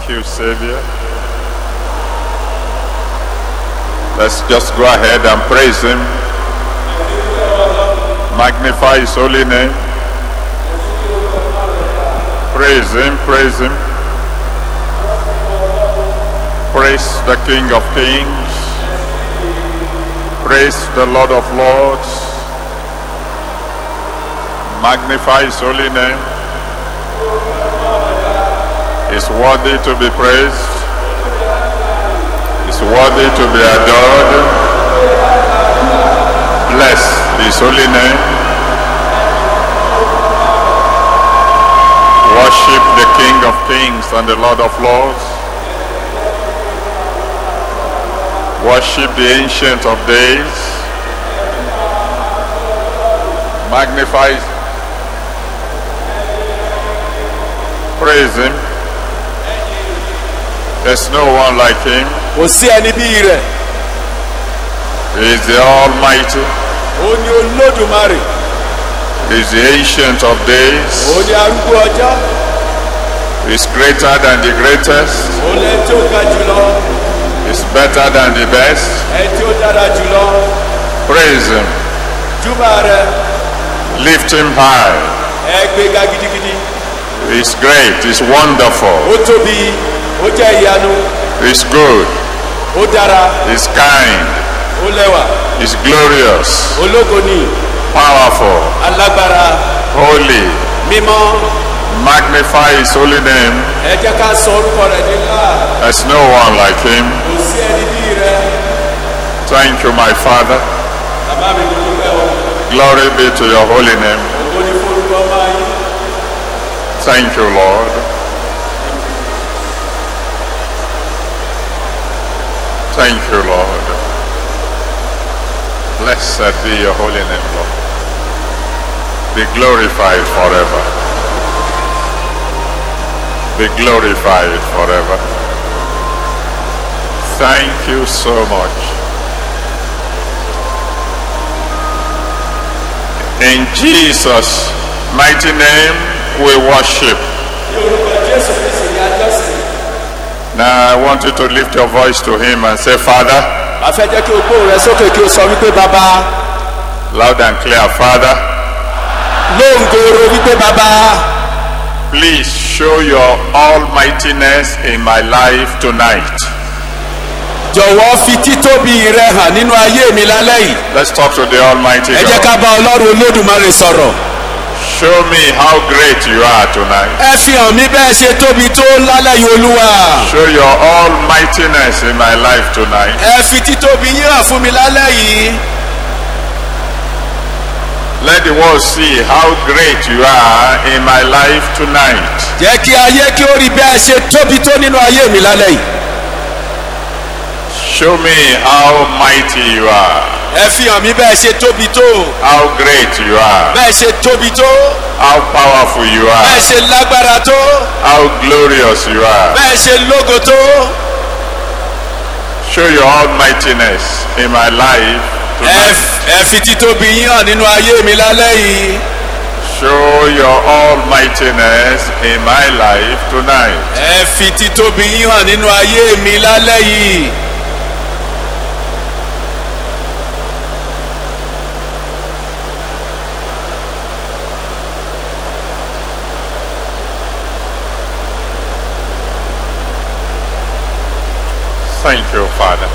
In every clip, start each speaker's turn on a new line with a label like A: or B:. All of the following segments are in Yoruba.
A: you, Savior. Let's just go ahead and praise him. Magnify his holy name. Praise him, praise him. Praise the King of Kings. Praise the Lord of Lords. Magnify his holy name. He's worthy to be praised. He's worthy to be adored. Bless his holy name. Worship the King of Kings and the Lord of Lords. Worship the Ancient of Days. Magnify. Praise him. There's no one like him. He is the Almighty. He is the Ancient of Days. He is greater than the greatest. He is better than the best. Praise him. Lift him high. He is great. He is wonderful. He is good. He is kind. He is glorious. Powerful. Holy. Magnify his holy name. There's no one like him. Thank you, my Father. Glory be to your holy name. Thank you, Lord. Thank you, Lord. Blessed be your holy name, Lord. Be glorified forever. Be glorified forever. Thank you so much. In Jesus' mighty name we worship. Now I want you to lift your voice to him and say, Father. Loud and clear, Father. Please show your almightiness in my life tonight. Let's talk to the Almighty God. Show me how great you are tonight. Show your almightiness in my life tonight. Let the world see how great you are in my life tonight. Show me how mighty you are. How great you are. How powerful you are. How glorious you are. Show your almightiness in my life tonight. Show your almightiness in my life tonight. Thank you, Father.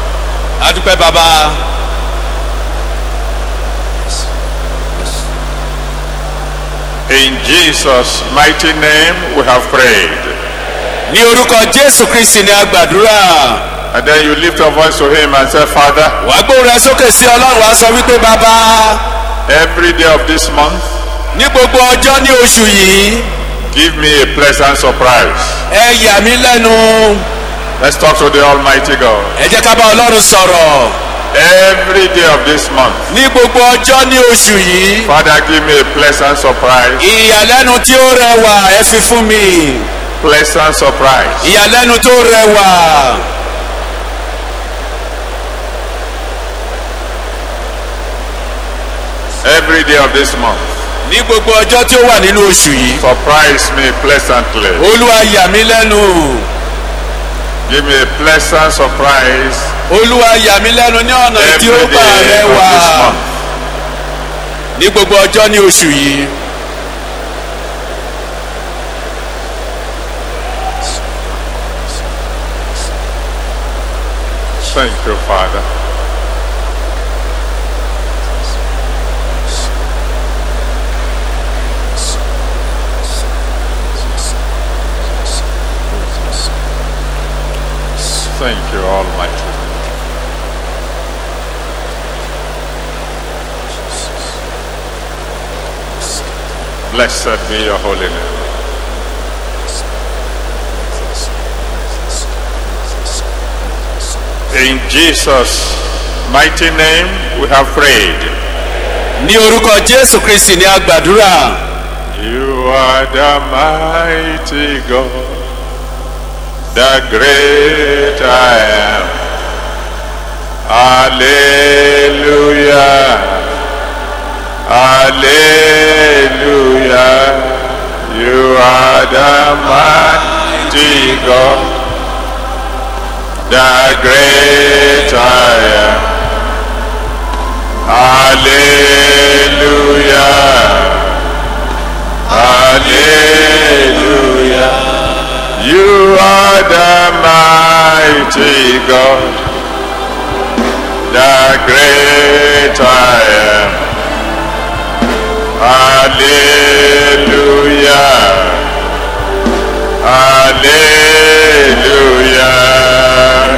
A: In Jesus' mighty name we have prayed. And then you lift your voice to him and say, Father, every day of this month, give me a pleasant surprise. Let's talk to the Almighty God. Every day of this month, Father, give me a pleasant surprise. Pleasant surprise. Every day of this month, surprise me pleasantly. Give me a pleasant surprise.
B: Olúwa yà mí lẹ́nu ní ọ̀nà tí ó bá rẹwà ní gbogbo ọjọ́ ní oṣù yìí.
A: Thank you, Father. Thank you, Almighty. Blessed be your holy name. In Jesus' mighty name we have prayed.
B: Ní orúkọ Jésù Kristi ni a gbàdúrà.
A: You are the mighty God, the great I am. Hallelujah. Hallelujah. You are the mighty God, the great I am. Hallelujah. Hallelujah. You are the mighty God, the great I am. Hallelujah. Hallelujah.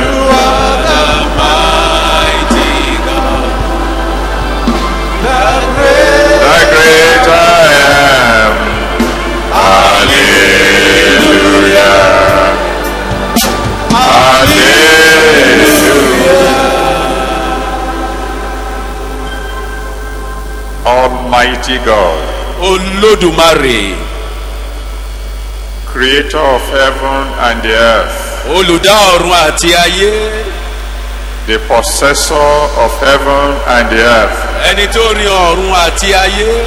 B: You are the mighty God, the great
A: I am. Hallelujah. Hallelujah. Almighty God,
B: Olódùmarè,
A: creator of heaven and the earth,
B: olùdá ọ̀run àti ayé,
A: the possessor of heaven and the earth,
B: ẹni tó ní ọ̀run àti ayé,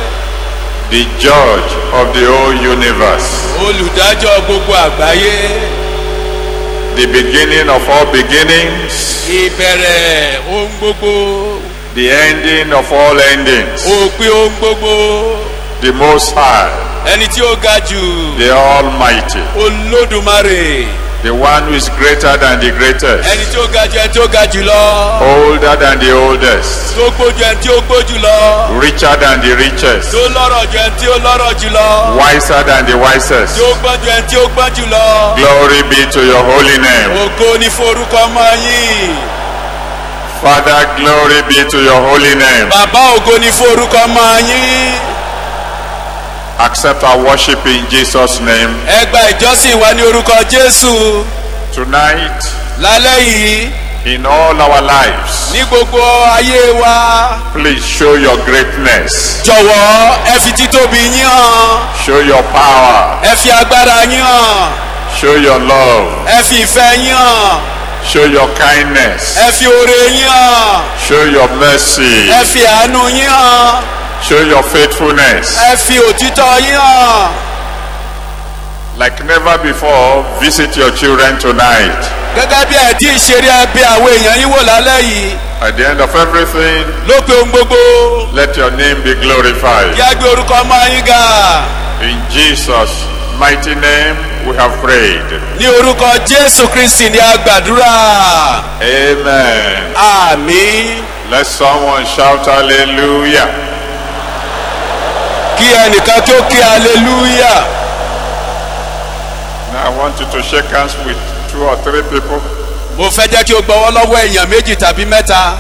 A: the judge of the whole universe,
B: olùdájọ́ gbogbo àgbáyé,
A: the beginning of all beginnings,
B: ìbẹ̀rẹ̀ ohun gbogbo,
A: the ending of all endings,
B: òpin ohun gbogbo,
A: the most high,
B: ẹni tí ó ga jù,
A: the almighty,
B: Olódùmarè,
A: the one who is greater than the greatest,
B: ẹni tí ó ga jù ẹni tí ó ga jù lọ,
A: older than the oldest,
B: tó gbójú ẹni tí ó gbójú lọ,
A: richer than the richest,
B: tó lọ́rọ̀ jù ẹni tí ó lọ́rọ̀ jù lọ,
A: wiser than the wisest.
B: tí ó gbọ́n jù ẹni tí ó gbọ́n jù lọ.
A: Glory be to your holy name.
B: Ògo ni fún orúkọ ọmọ yín.
A: Father, glory be to your holy name.
B: Bàbá ògo ni fún orúkọ ọmọ yín.
A: Accept our worship in Jesus' name.
B: Ẹ gba ìjọsìn wa ní orúkọ Jésù.
A: Tonight,
B: Lálẹ́ yìí,
A: in all our lives,
B: ní gbogbo ayé wa,
A: please show your greatness.
B: jọ̀wọ́ ẹ fi títóbi yín hàn.
A: Show your power.
B: Ẹ fi agbára yín hàn.
A: Show your love.
B: Ẹ fi ìfẹ́ yín hàn.
A: Show your kindness.
B: Ẹ fi oore yín hàn.
A: Show your mercy.
B: Ẹ fi àánú yín hàn.
A: Show your faithfulness.
B: Ẹ fi òtítọ́ yín hàn.
A: Like never before, visit your children tonight.
B: Gẹ́gẹ́ bí ẹ̀ tí ìṣeré ẹbí àwọn èèyàn yín wò lálẹ́ yìí.
A: At the end of everything,
B: Lópin ohun gbogbo,
A: let your name be glorified.
B: kí á gbé orúkọ ọmọ yín ga.
A: In Jesus' mighty name, we have prayed.
B: Ní orúkọ Jésù Kristi ni a gbàdúrà.
A: Amen.
B: Àmín.
A: Let someone shout hallelujah.
B: Kí ẹnìkan kí ó kí hallelujah.
A: Now I want you to shake hands with 2 or 3 people.
B: Mo fẹ́ jẹ́ kí o gbọ́wọ́ lọ́wọ́ èèyàn méjì tàbí mẹ́ta.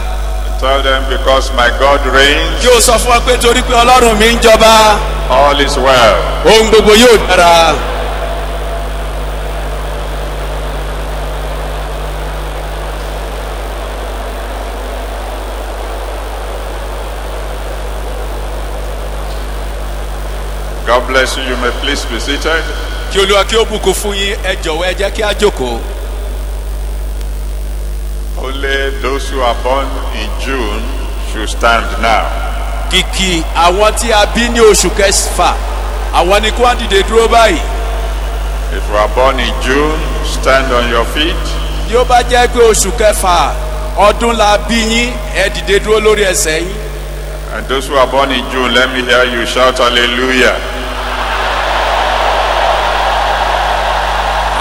A: Tell them, because my God reigns,
B: Kí o sọ fún ọ pé torí pé Ọlọ́run mi ń jọba,
A: all is well.
B: ohun gbogbo yóò dára.
A: God bless you. You may please be seated.
B: Kí Olúwa kí ó bùkún fún yín, ẹ jọ̀wọ́ ẹ jẹ́ kí á jókòó.
A: Only those who are born in June should stand now.
B: Kìkì àwọn tí a bí ní oṣù kẹfà, àwọn ni kí wọ́n dìde dúró báyìí.
A: If you are born in June, stand on your feet.
B: bí ó bá jẹ́ pé oṣù kẹfà ọdún la bí yín ẹ dìde dúró lórí ẹsẹ̀ yín.
A: And those who are born in June, let me hear you shout hallelujah.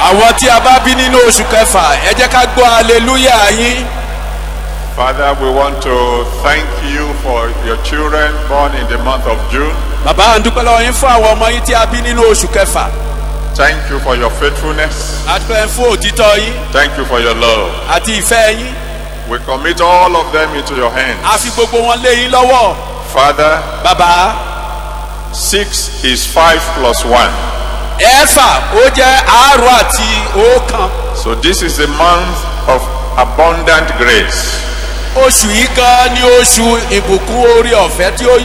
B: Àwọn tí a bá bí nínú oṣù kẹfà ẹ jẹ́ ká gbọ́ hallelujah yín.
A: Father, we want to thank you for your children born in the month of June.
B: Bàbá à ń dúpẹ́ lọ́wọ́ yín fún àwọn ọmọ yín tí a bí nínú oṣù kẹfà.
A: Thank you for your faithfulness.
B: A dúpẹ́ fún òtítọ́ yín.
A: Thank you for your love.
B: Àti ìfẹ́ yín.
A: We commit all of them into your hands.
B: A fi gbogbo wọn lé yín lọ́wọ́.
A: Father,
B: Bàbá.
A: 6 is 5 plus 1.
B: Ẹ̀fà ó jẹ́ àárọ̀ àti ọ̀kan.
A: So this is the month of abundant grace.
B: Oṣù yìí gan ni oṣù ìbùkún orí ọ̀fẹ́ tí ó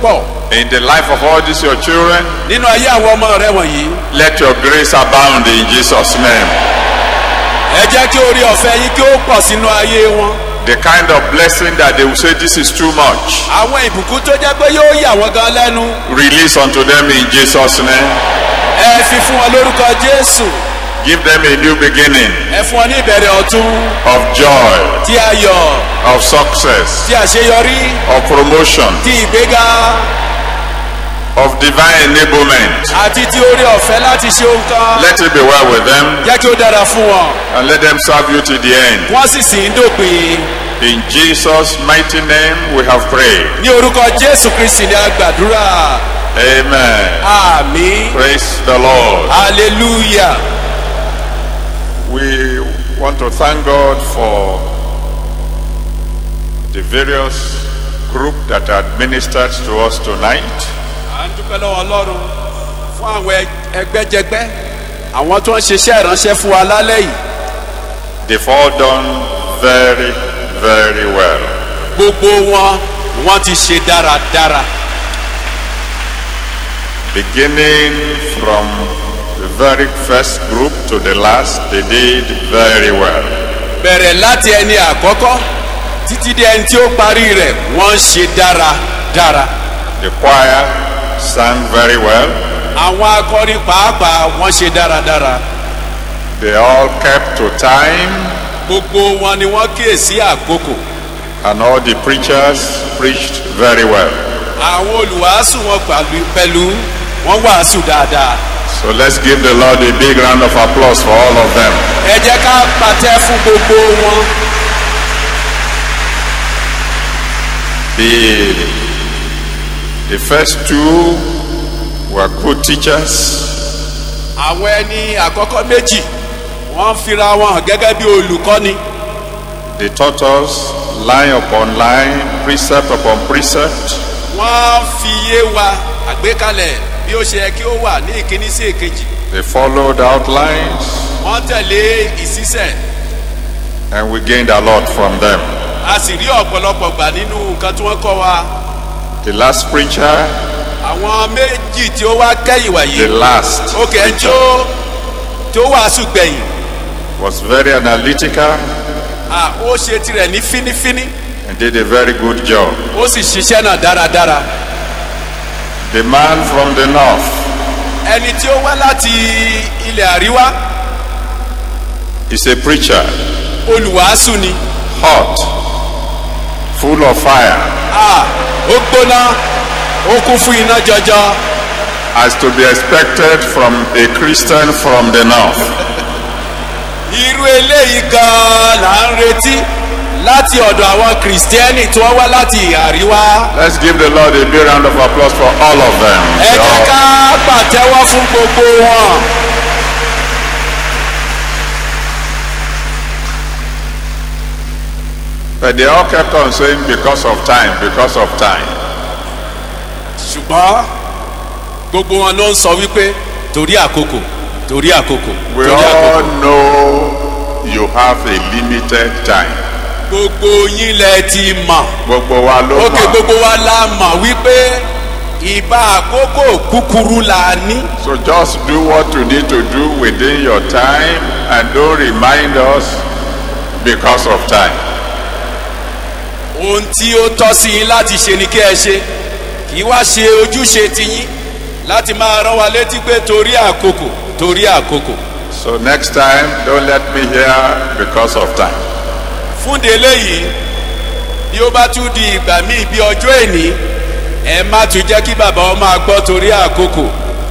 B: pọ̀.
A: In the life of all these your children,
B: Nínú ayé àwọn ọmọ rẹ wọ̀nyí.
A: let your grace abound in Jesus' name.
B: Ẹ jẹ́ kí orí ọ̀fẹ́ yín kí ó pọ̀ sínú ayé wọn.
A: The kind of blessing that they will say this is too much.
B: Àwọn ìbùkún tó jẹ́ pé yóò yà wọ́n gan lẹ́nu.
A: Release unto them in Jesus' name.
B: Ẹ fi fún wọn lórúkọ Jésù.
A: Give them a new beginning
B: Ẹ fún wọn ní ìbẹ̀rẹ̀ ọ̀tun.
A: of joy,
B: Tí ayọ̀.
A: of success,
B: Tí àṣeyọrí.
A: of promotion,
B: Tí ìgbéga.
A: of divine enablement.
B: Àti tí orí ọ̀fẹ́ láti ṣe ohun kan.
A: Let it be well with them
B: Jẹ́ kí ó dára fún wọn.
A: and let them serve you to the end.
B: Wọ́n sì sìn dòpin.
A: In Jesus' mighty name we have prayed.
B: Ní orúkọ Jésù Kristi ni a gbàdúrà.
A: Amen.
B: Àmín.
A: Praise the Lord.
B: Hallelujah.
A: We want to thank God for the various groups that administered to us tonight.
B: À ń dúpẹ́ lọ́wọ́ Ọlọ́run fún àwọn ẹgbẹ́jẹgbẹ́ àwọn tó ń ṣiṣẹ́ ìránṣẹ́ fún wa lálẹ́ yìí.
A: They've all done very, very well.
B: Gbogbo wọ́n ti ṣe dáradára.
A: Beginning from the very first group to the last, they did very well.
B: Bẹ̀rẹ̀ láti ẹni àkọ́kọ́ títí dé ẹni tí ó parí rẹ̀ wọ́n ṣe dáradára.
A: The choir sang very well.
B: Àwọn akọrin pàápàá wọ́n ṣe dáradára.
A: They all kept to time,
B: Gbogbo wọn ni wọ́n kíyèsí àkókò.
A: and all the preachers preached very well.
B: Àwọn olùwàásù wọn pẹ̀lú wọ́n wàásù dáadáa.
A: So let's give the Lord a big round of applause for all of them.
B: Ẹ jẹ́ ká pàtẹ́ fún gbogbo wọn.
A: The first two were good teachers.
B: Àwọn ẹni àkọ́kọ́ méjì wọ́n fira wọn hàn gẹ́gẹ́ bí olùkọ́ni.
A: They taught us line upon line, precept upon precept.
B: Wọ́n fi yé wa àgbékalẹ̀ bí ó ṣe yẹ kí ó wà ní ìkíní sí èkejì.
A: They followed outlines,
B: Wọ́n tẹ̀lé ìṣísẹ̀.
A: and we gained a lot from them.
B: A sì rí ọ̀pọ̀lọpọ̀ gbà nínú nǹkan tí wọ́n kọ́ wa.
A: The last preacher,
B: Àwọn méjì tí ó wá kẹ́yìn wàyí.
A: the last
B: Ókè
A: preacher,
B: tó wàásù gbẹ̀yìn.
A: was very analytical
B: Ó ṣe tirẹ̀ ní fínífíní.
A: and did a very good job.
B: Ó sì ṣiṣẹ́ náà dáradára.
A: The man from the north
B: Ẹni tí ó wá láti ilẹ̀ àríwá.
A: is a preacher,
B: Olùwàásù ni.
A: hot, full of fire,
B: Ó gbóná. Ó kún fún iná jọjọ.
A: as to be expected from a Christian from the north.
B: Irú eléyìí gan-an là ń retí láti ọ̀dọ̀ àwọn kìrìsìtẹ́nì tí wọ́n wá láti àríwá.
A: Let's give the Lord a big round of applause for all of them.
B: Ẹ jẹ́ ká pàtẹ́wọ́ fún gbogbo wọn.
A: But they all kept on saying because of time, because of time.
B: Ṣùgbọ́n gbogbo wọn ló ń sọ wípé torí àkókò torí àkókò
A: We
B: torí
A: all
B: àkókò.
A: know you have a limited time.
B: Gbogbo yín lẹ ti mọ̀.
A: Gbogbo wa ló
B: Ókè
A: mọ̀.
B: gbogbo wa la mọ̀ wípé ìbá àkókò kúkúrú la ní.
A: So just do what you need to do within your time and don't remind us because of time.
B: Ohun tí ó tọ́ sí yín láti ṣe ni kí ẹ ṣe. Kì í wá ṣe ojúṣe tiyín láti máa rán wa létí pé torí àkókò torí àkókò.
A: So next time, don't let me hear because of time.
B: fún délé yìí bí ó bá tún di ìgbà míì bí ọjọ́ èní ẹ má tún jẹ́ kí bàbá ọ máa gbọ́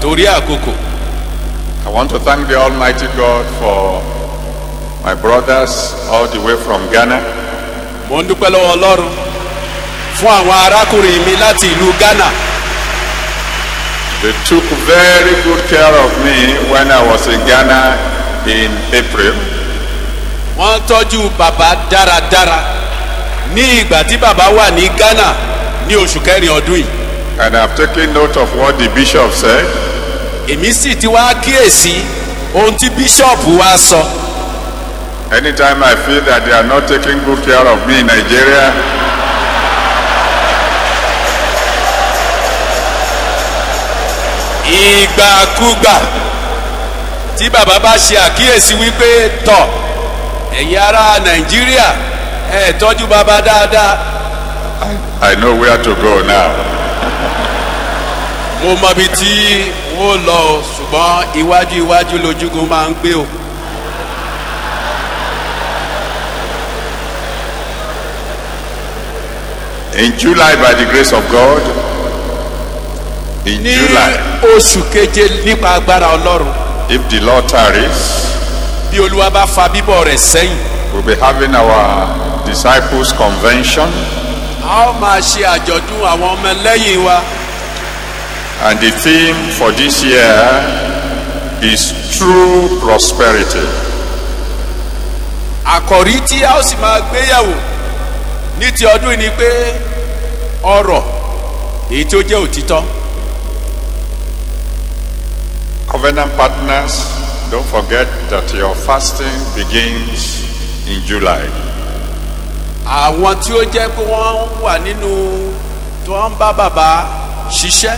B: torí àkókò.
A: I want to thank the Almighty God for my brothers all the way from Ghana.
B: mo ń dúpẹ́ lọ́wọ́ ọlọ́run fún àwọn arákùnrin mi láti ìlú Ghana.
A: They took very good care of me when I was in Ghana in April.
B: wọ́n tọ́jú bàbá dáradára ní ìgbà tí bàbá wà ní Ghana ní oṣù kẹrin ọdún yìí.
A: And I've taken note of what the bishop said.
B: èmi sì ti wá kíyèsí ohun tí bíṣọ̀pù wa sọ.
A: Anytime I feel that they are not taking good care of me in Nigeria,
B: ìgbàkúgbà tí bàbá bá ṣe àkíyèsí wípé tọ̀ ẹ̀yin ará Nàìjíríà ẹ tọ́jú bàbá dáadáa.
A: I know where to go now.
B: mo mọ ibi tí wọ́n lọ o ṣùgbọ́n iwájú lójúgun máa ń gbé o.
A: In July, by the grace of God, in
B: ní
A: July,
B: oṣù keje nípa agbára Ọlọ́run
A: if the Lord tarries,
B: bí Olúwa bá fa bíbọ̀ rẹ̀ sẹ́yìn.
A: we'll be having our disciples convention,
B: a ó máa ṣe àjọ̀dún àwọn ọmọ lẹ́yìn wa.
A: and the theme for this year is true prosperity.
B: àkòrí tí a ó sì máa gbéyàwó ní ti ọdún yìí ni pé ọrọ̀ èyí tó jẹ́ òtítọ́.
A: Covenant partners, don't forget that your fasting begins in July.
B: àwọn tí ó jẹ́ pé wọ́n wà nínú tó ń bá bàbá ṣiṣẹ́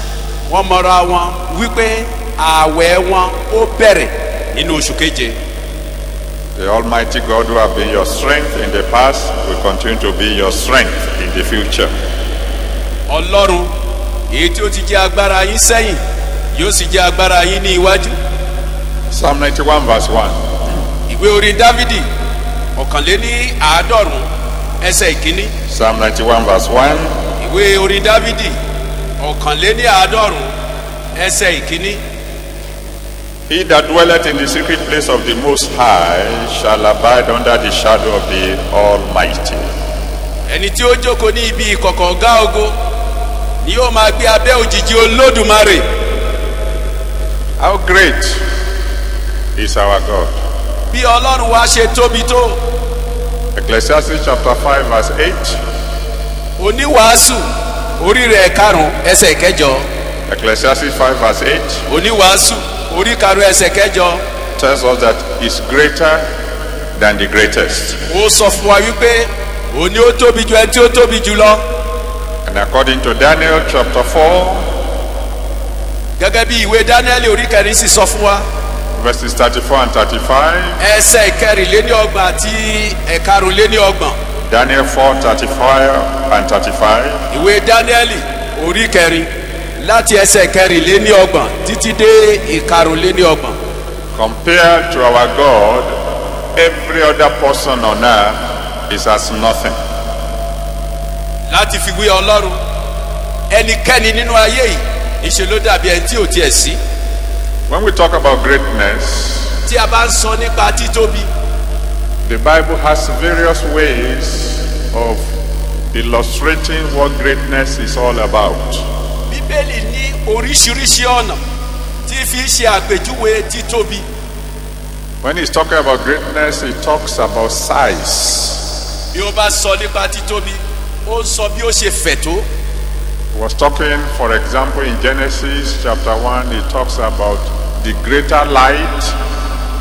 B: wọ́n mọra wọn wípé ààwẹ̀ wọn ó bẹ̀rẹ̀ nínú oṣù keje.
A: The Almighty God who have been your strength in the past will continue to be your strength in the future.
B: Ọlọ́run èyí tí ó ti jẹ́ agbára yín sẹ́yìn yóò sì jẹ́ agbára yín ní iwájú.
A: Psalm 91 verse 1.
B: ìwé orin Dávidi ọ̀kànléní àádọ́rùn ẹsẹ̀ ìkíní.
A: Psalm 91 verse 1.
B: ìwé orin Dávidi ọ̀kànléní àádọ́rùn ẹsẹ̀ ìkíní.
A: He that dwelleth in the secret place of the Most High shall abide under the shadow of the Almighty.
B: ẹni tí ó jókòó ní ibi ìkọ̀kọ̀ ọ̀gá ògo ni yóò máa gbé abẹ́ òjìji Olódùmarè.
A: How great is our God.
B: bí Ọlọ́run wa ṣe tóbi tó.
A: Ecclesiastes chapter 5 verse 8.
B: oníwàásù orí rẹ̀ karùn-ún ẹsẹ̀ kẹjọ.
A: Ecclesiastes 5 verse 8
B: oníwàásù orí karùn-ún ẹsẹ̀ kẹjọ.
A: tells us that he's greater than the greatest.
B: ó sọ fún wa wípé òní ó tóbi ju ẹni tí ó tóbi jù lọ.
A: And according to Daniel chapter 4
B: gẹ́gẹ́ bí ìwé Dáníẹ́lì orí kẹrin sì sọ fún wa.
A: verses 34 and 35.
B: ẹsẹ̀ ìkẹrìnléníọgbọ̀n àti ẹ̀karùnléníọgbọ̀n.
A: Daniel 4:35 and 35.
B: ìwé Dáníẹ́lì orí kẹrin láti ẹsẹ̀ ìkẹrìnléníọgbọ̀n títí dé ìkarùnléníọgbọ̀n.
A: Compared to our God, every other person on earth is as nothing.
B: láti fi wé Ọlọ́run ẹnikẹ́ni nínú ayé yìí ìṣe ló dàbí ẹni tí ò tiẹ̀ sí.
A: When we talk about greatness,
B: tí a bá ń sọ nípa títóbi,
A: the Bible has various ways of illustrating what greatness is all about.
B: Bíbélì ní oríṣiríṣi ọ̀nà tí fi ṣe àpèjúwe títóbi.
A: When he's talking about greatness, he talks about size.
B: bí ó bá sọ nípa títóbi ó sọ bí ó ṣe fẹ̀ tó.
A: He was talking, for example, in Genesis chapter 1, he talks about the greater light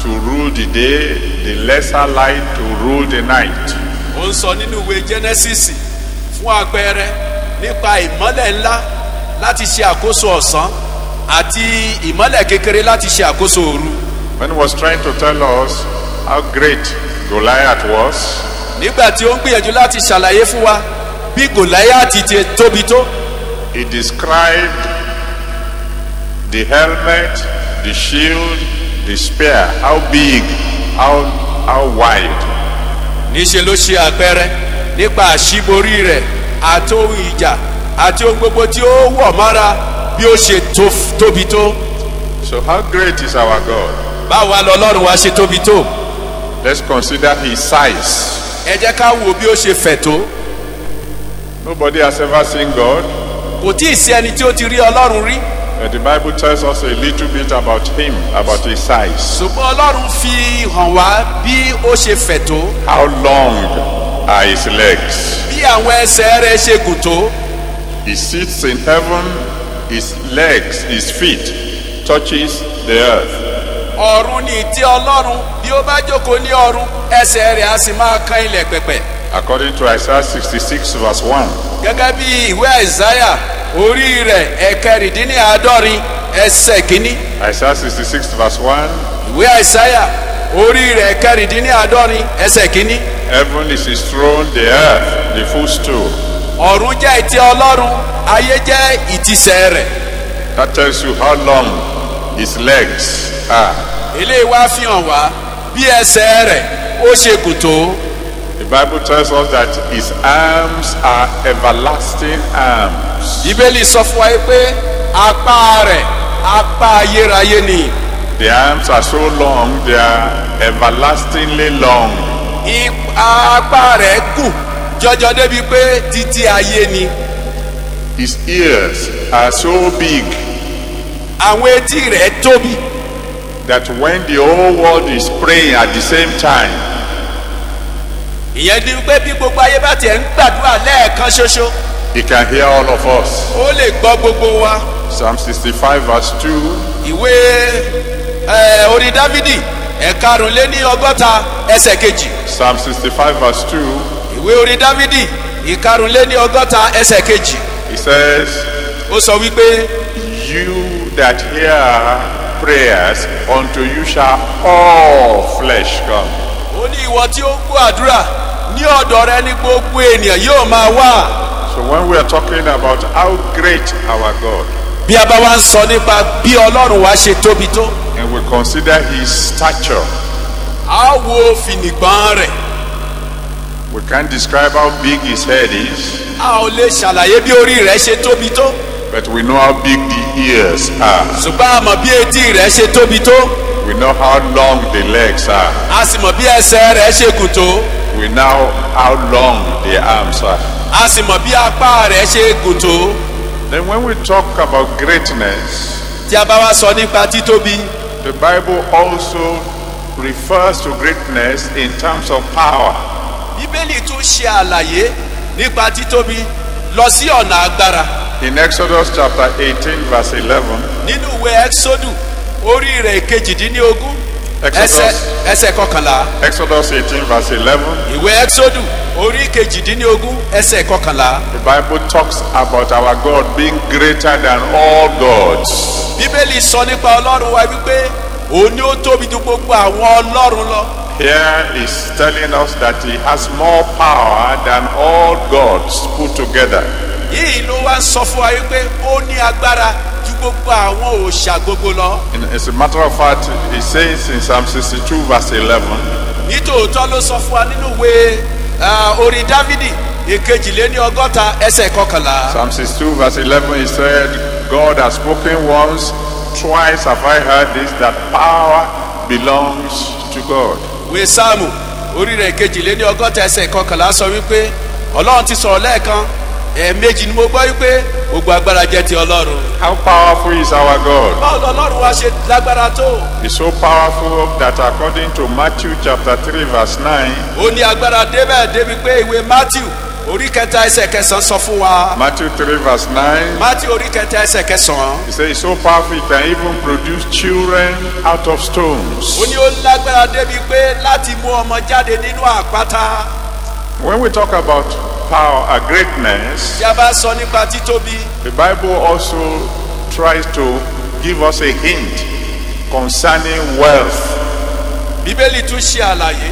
A: to rule the day, the lesser light to rule the night.
B: ó ń sọ nínú ìwé Genesis fún àpẹẹrẹ nípa ìmọ́lẹ̀ ńlá láti ṣe àkóso ọ̀sán àti ìmọ́lẹ̀ kékeré láti ṣe àkóso òru.
A: When he was trying to tell us how great Goliath was,
B: nígbà tí ó ń gbìyànjú láti ṣàlàyé fún wa bí Gòláyátì ti tóbi tó.
A: he described the helmet, the shield, the spear, how big, how wide.
B: níṣẹ́ ló ṣe àpẹẹrẹ nípa àṣíborí rẹ̀ àti ohun ìjà àti ohun gbogbo tí ó wọ̀ mọ́ra bí ó ṣe tóbi tó.
A: So how great is our God?
B: báwo wá lọ́lọ́run wa ṣe tóbi tó?
A: Let's consider his size.
B: ẹ jẹ́ ká wo bí ó ṣe fẹ̀ tó.
A: Nobody has ever seen God.
B: kò tí ì sí ẹni tí ó ti rí ọlọ́run rí.
A: But the Bible tells us a little bit about him, about his size.
B: ṣùgbọ́n ọlọ́run fi hàn wá bí ó ṣe fẹ̀ tó.
A: How long are his legs?
B: bí àwọn ẹsẹ̀ rẹ̀ ṣe gùn tó.
A: He sits in heaven, his legs, his feet touches the earth.
B: ọ̀run ni ìtẹ́ ọlọ́run bí ó bá jókòó ní ọ̀run ẹsẹ̀ rẹ̀ á sì máa kan ilẹ̀ pẹ̀pẹ̀.
A: According to Isaiah 66 verse 1.
B: gẹ́gẹ́ bí ìwé àìsáyà orí rẹ̀ ẹ̀kẹrìndínláàádọ́rin ẹsẹ̀ kínní.
A: Isaiah 66 verse 1.
B: ìwé àìsáyà orí rẹ̀ ẹ̀kẹrìndínláàádọ́rin ẹsẹ̀ kínní.
A: Heaven is his throne, the earth the footstool.
B: ọ̀run jẹ́ ìtẹ́ ọlọ́run ayé jẹ́ ìtìsẹ̀ rẹ̀.
A: That tells you how long his legs are.
B: eléyìí wá fi hàn wá bí ẹsẹ̀ rẹ̀ ó ṣe gùn tó.
A: The Bible tells us that his arms are everlasting arms.
B: bíbélì sọ fún wa pé apá rẹ̀ apá ayérayé ni.
A: The arms are so long, they are everlastingly long.
B: apá rẹ̀ gùn jọjọ débi pé títí ayé ni.
A: His ears are so big
B: àwọn etí rẹ̀ tóbi.
A: that when the whole world is praying at the same time,
B: ìyẹn ni pé bí gbogbo ayé bá tiẹ̀ ń gbàdúrà lẹ́ẹ̀kan ṣoṣo.
A: he can hear all of us.
B: ó lè gbọ́ gbogbo wa.
A: Psalm 65 verse 2.
B: ìwé orí dávidi ẹ̀karùnléní ọgọ́ta ẹsẹ̀ kejì.
A: Psalm 65 verse 2.
B: ìwé orí dávidi ìkarùnléní ọgọ́ta ẹsẹ̀ kejì.
A: He says,
B: ó sọ wípé
A: you that hear prayers, unto you shall all flesh come.
B: ó ní ìwọ tí ó ń gbọ́ àdúrà ní ọ̀dọ̀ rẹ ní gbogbo ènìyàn yóò máa wá.
A: So when we are talking about how great our God,
B: bí a bá wá ń sọ nípa bí ọlọ́run wa ṣe tóbi tó.
A: and we consider his stature,
B: a wo fìnìgbọ̀n rẹ̀.
A: we can't describe how big his head is,
B: a ò lè ṣàlàyé bí orí rẹ̀ ṣe tóbi tó.
A: but we know how big the ears are.
B: ṣùgbọ́n a mọ̀ bí etí rẹ̀ ṣe tóbi tó.
A: We know how long the legs are.
B: a sì mọ̀ bí ẹsẹ̀ rẹ̀ ṣe gùn tó.
A: We know how long the arms are.
B: a sì mọ̀ bí apá rẹ̀ ṣe gùn tó.
A: Then when we talk about greatness,
B: tí a bá wá sọ nípa títóbi.
A: the Bible also refers to greatness in terms of power.
B: bíbélì tún ṣe àlàyé nípa títóbi lọ sí ọ̀nà agbára.
A: In Exodus chapter 18 verse 11,
B: nínú ìwé exodus orí rẹ̀ kejìdínlógún ẹsẹ̀ kọkànlá.
A: Exodus 18 verse 11,
B: ìwé exodus orí kejìdínlógún ẹsẹ̀ kọkànlá.
A: the Bible talks about our God being greater than all gods.
B: bíbélì sọ nípa ọlọ́run wa wípé òun ni ó tóbi ju gbogbo àwọn ọlọ́run lọ.
A: Here is telling us that he has more power than all gods put together.
B: yìí ló wá ń sọ fún wa wípé ó ní agbára ju gbogbo àwọn òòṣà gbogbo lọ.
A: As a matter of fact, it says in Psalm 62 verse 11,
B: nítòótọ́ ló sọ fún wa nínú ìwé orí dávidi ìkejìléní ọgọ́ta ẹsẹ̀ kọkànlá.
A: Psalm 62 verse 11, he said, God has spoken once, twice have I heard this, that power belongs to God.
B: ìwé sáàmù orí rẹ̀ ìkejìléní ọgọ́ta ẹsẹ̀ kọkànlá sọ wípé ọlọ́run ti sọ̀rọ̀ lẹ́ẹ̀kan ẹ̀ẹ̀mejì ni mo gbọ́ wípé gbogbo agbára jẹ́ ti ọlọ́run.
A: How powerful is our God?
B: báwo lọ́lọ́run wa ṣe lágbára tó.
A: He's so powerful that according to Matthew chapter 3 verse 9,
B: ó ní agbára débẹ̀ débi pé ìwé matthew orí kẹta ẹsẹ̀ kẹsàn-án sọ fún wa.
A: Matthew 3 verse 9,
B: matthew orí kẹta ẹsẹ̀ kẹsàn-án.
A: he says he's so powerful he can even produce children out of stones.
B: ó ní ó lágbára débi pé láti mú ọmọ jáde nínú àpáta.
A: When we talk about power and greatness,
B: tí a bá sọ nípa títóbi.
A: the Bible also tries to give us a hint concerning wealth.
B: bíbélì tún ṣe àlàyé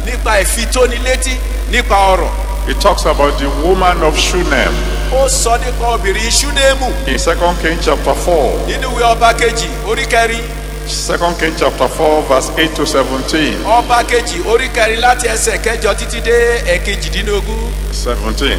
B: nípa ìfitónilétí nípa ọrọ̀.
A: It talks about the woman of Shunem
B: ó sọ nípa obìnrin ṣúnémù
A: in 2 Kings chapter 4.
B: nínú ìwé ọba kejì orí kẹrin.
A: 2 Kings chapter 4 verse 8 to 17.
B: ọba kejì orí kẹrin láti ẹsẹ̀ kẹjọ títí dé ẹ̀kejìdínlógún
A: 17.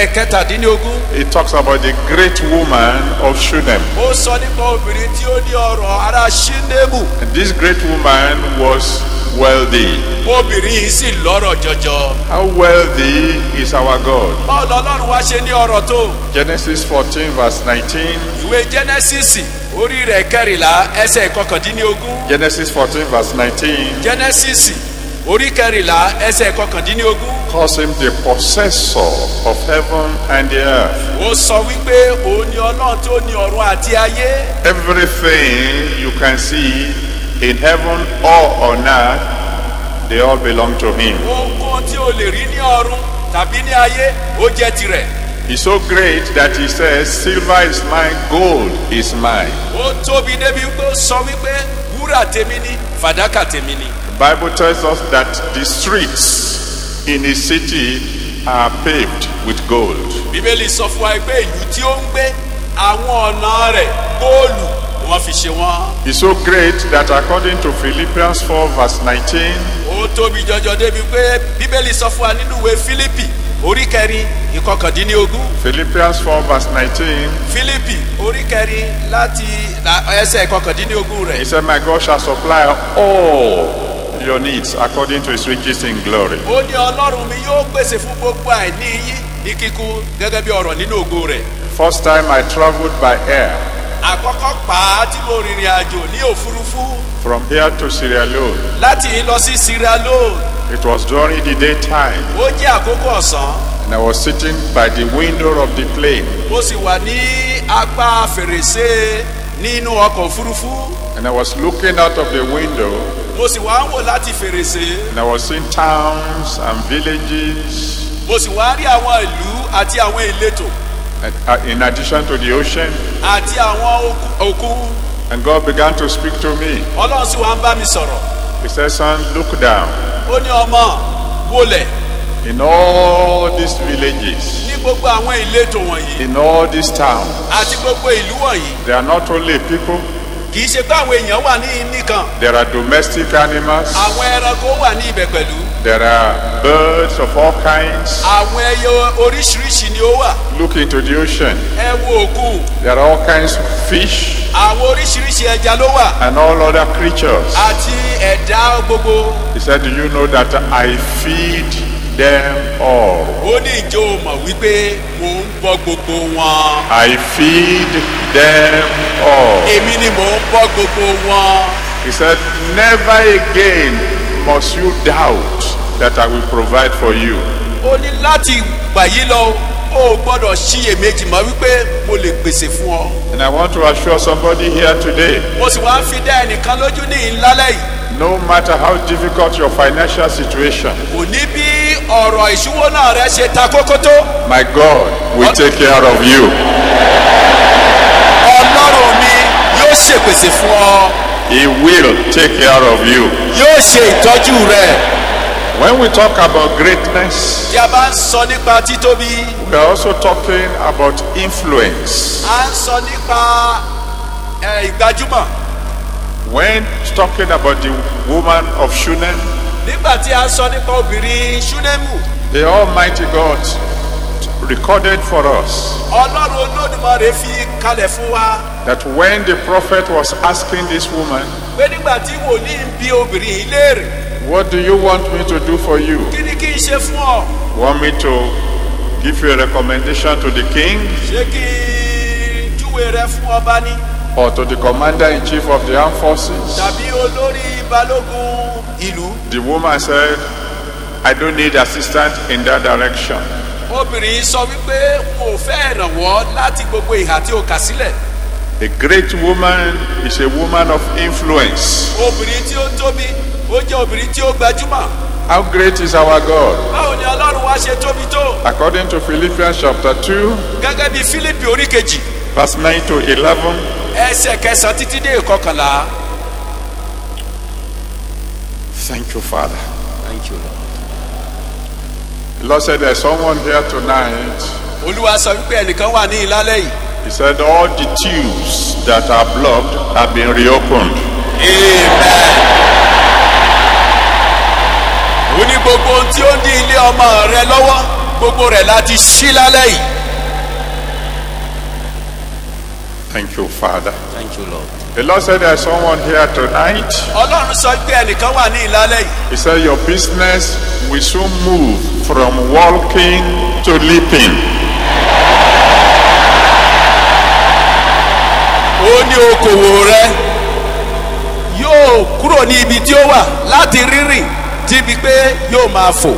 B: ẹ̀kẹtàdínlógún.
A: It talks about the great woman of Shunem.
B: ó sọ nípa obìnrin tí ó ní ọrọ̀ ará Ṣínẹ́mù.
A: And this great woman was wealthy.
B: obìnrin yìí sì lọ́rọ̀ jọjọ.
A: How wealthy is our God?
B: báwo lọ́lọ́run wá ṣe ní ọrọ̀ tó.
A: Genesis 14 verse 19.
B: ìwé Genesis orí rẹ̀ kẹrìnlá ẹsẹ̀ kọkàndínlógún.
A: Genesis 14 verse 19.
B: Genesis orí kẹrìnlá ẹsẹ̀ kọkàndínlógún.
A: Calls him the possessor of heaven and the earth.
B: ó sọ wípé òun ni ọlọ́run tó ní ọ̀run àti ayé.
A: Everything you can see in heaven or on earth, they all belong to him.
B: ohunkóhun tí o lè rí ní ọ̀run tàbí ní ayé ó jẹ́ tirẹ̀.
A: He's so great that he says, silver is mine, gold is mine.
B: ó tóbi débi pé ó sọ wípé wúrà tèmi ni fàdákà tèmi ni.
A: The Bible tells us that the streets in his city are paved with gold.
B: bíbélì sọ fún wa pé ìlú tí ó ń gbé àwọn ọ̀nà rẹ̀ góòlù wọ́n fi ṣe wọ́n.
A: He's so great that according to Philippians 4 verse 19,
B: ó tóbi jọjọ débi pé bíbélì sọ fún wa nínú ìwé Fílípì orí kẹrin ìkọkàndínlógún.
A: Philippians 4 verse 19,
B: Fílípì orí kẹrin láti ẹsẹ̀ ìkọkàndínlógún rẹ̀.
A: he said, my God shall supply all your needs according to his riches in glory.
B: ó ní ọlọ́run mi yóò pèsè fún gbogbo àìní yín ní kíkún gẹ́gẹ́ bí ọ̀rọ̀ nínú ògo rẹ̀.
A: First time I traveled by air
B: àkọ́kọ́ pa á tí mo rìnrìn àjò ní òfurufú
A: from here to Sierra Leone.
B: láti yìí lọ sí Sierra Leone.
A: It was during the daytime,
B: ó jẹ́ àkókò ọ̀sán.
A: and I was sitting by the window of the plane,
B: mo sì wà ní apá fèrèsé nínú ọkọ̀ òfurufú.
A: and I was looking out of the window,
B: mo sì wá ń wò láti fèrèsé.
A: and I was seeing towns and villages,
B: mo sì wá rí àwọn ìlú àti àwọn ìletò
A: in addition to the ocean.
B: àti àwọn òkun.
A: And God began to speak to me.
B: ọlọ́run sì wá ń bá mi sọ̀rọ̀.
A: He said, son, look down.
B: ó ní ọmọ wọlẹ̀
A: In all these villages,
B: ní gbogbo àwọn ìletò wọ̀nyí
A: in all these towns,
B: àti gbogbo ìlú wọ̀nyí.
A: there are not only people,
B: kì í ṣe pé àwọn èèyàn wà ní nìkan.
A: there are domestic animals,
B: àwọn ẹranko wà ní ibẹ̀ pẹ̀lú.
A: there are birds of all kinds.
B: àwọn ẹyẹ oríṣiríṣi ni ó wà.
A: Look into the ocean.
B: ẹ wo òkun.
A: There are all kinds of fish
B: àwọn oríṣiríṣi ẹja ló wà.
A: and all other creatures.
B: àti ẹ̀dá gbogbo.
A: He said, do you know that I feed them all?
B: ó ní ìjọ mọ̀ wípé mò ń bọ́ gbogbo wọn.
A: I feed them all.
B: èmi ni mò ń bọ́ gbogbo wọn.
A: He said, never again must you doubt that I will provide for you.
B: ó ní láti gbà yí lọ ó gbọ́dọ̀ ṣiyèméjì mọ́ wípé mo lè pèsè fún ọ.
A: And I want to assure somebody here today,
B: mo sì wá ń fi dá ẹnìkan lójú ní ìlálẹ́ yìí.
A: no matter how difficult your financial situation,
B: kò ní bí ọ̀rọ̀ ìṣúwó rẹ ṣe ta kókó tó.
A: my God will take care of you.
B: ọlọ́run mi yóò ṣèpèsè fún ọ.
A: He will take care of you.
B: yóò ṣe ìtọ́jú rẹ.
A: When we talk about greatness,
B: tí a bá ń sọ nípa títóbi.
A: we are also talking about influence.
B: a ń sọ nípa ìgbajúmọ̀.
A: When talking about the woman of Shunem,
B: nígbà tí a ń sọ nípa obìnrin Ṣúnẹ́mù.
A: the Almighty God recorded for us
B: ọlọ́run olódùmarè fi kalẹ̀ fún wa.
A: that when the prophet was asking this woman,
B: pé nígbà tí wòlíì ń bi obìnrin yìí léèrè.
A: what do you want me to do for you?
B: kí ni kí n ṣe fún ọ.
A: Want me to give you a recommendation to the king
B: ṣé kí n júwe rẹ fún ọba ní.
A: or to the commander-in-chief of the armed forces?
B: tàbí olórí balógun ìlú.
A: The woman said, I don't need assistance in that direction.
B: obìnrin sọ wípé mo fẹ́ ìrànwọ́ láti gbogbo ìhà tí o kà sílẹ̀.
A: A great woman is a woman of influence.
B: obìnrin tí ó tóbi ó jẹ́ obìnrin tí ó gbajúmọ̀.
A: How great is our God?
B: báwo ni ọlọ́run wá ṣe tóbi tó.
A: According to Philippians chapter 2,
B: gẹ́gẹ́ bí Fílípì orí kejì
A: verse 9 to 11,
B: ẹsẹ̀ kẹsàn-án títí dé ìkọkànlá.
A: thank you, Father.
B: Thank you, Lord.
A: The Lord said there's someone here tonight.
B: olúwa sọ wípé ẹnìkan wà ní ìlálẹ́ yìí.
A: He said all the tubes that are blocked have been reopened.
B: amen. ó ní gbogbo ohun tí ó ń di ilé ọmọ rẹ lọ́wọ́ gbogbo rẹ̀ láti ṣí lálẹ́ yìí.
A: Thank you, Father.
B: thank you Lord.
A: The Lord said there's someone here tonight.
B: ọlọ́run sọ pé ẹnìkan wà ní ìlálẹ́ yìí.
A: He said your business will soon move from walking to leaping.
B: ó ní okòwò rẹ yóò kúrò ní ibi tí ó wà láti rírìn débi pé yóò máa fò.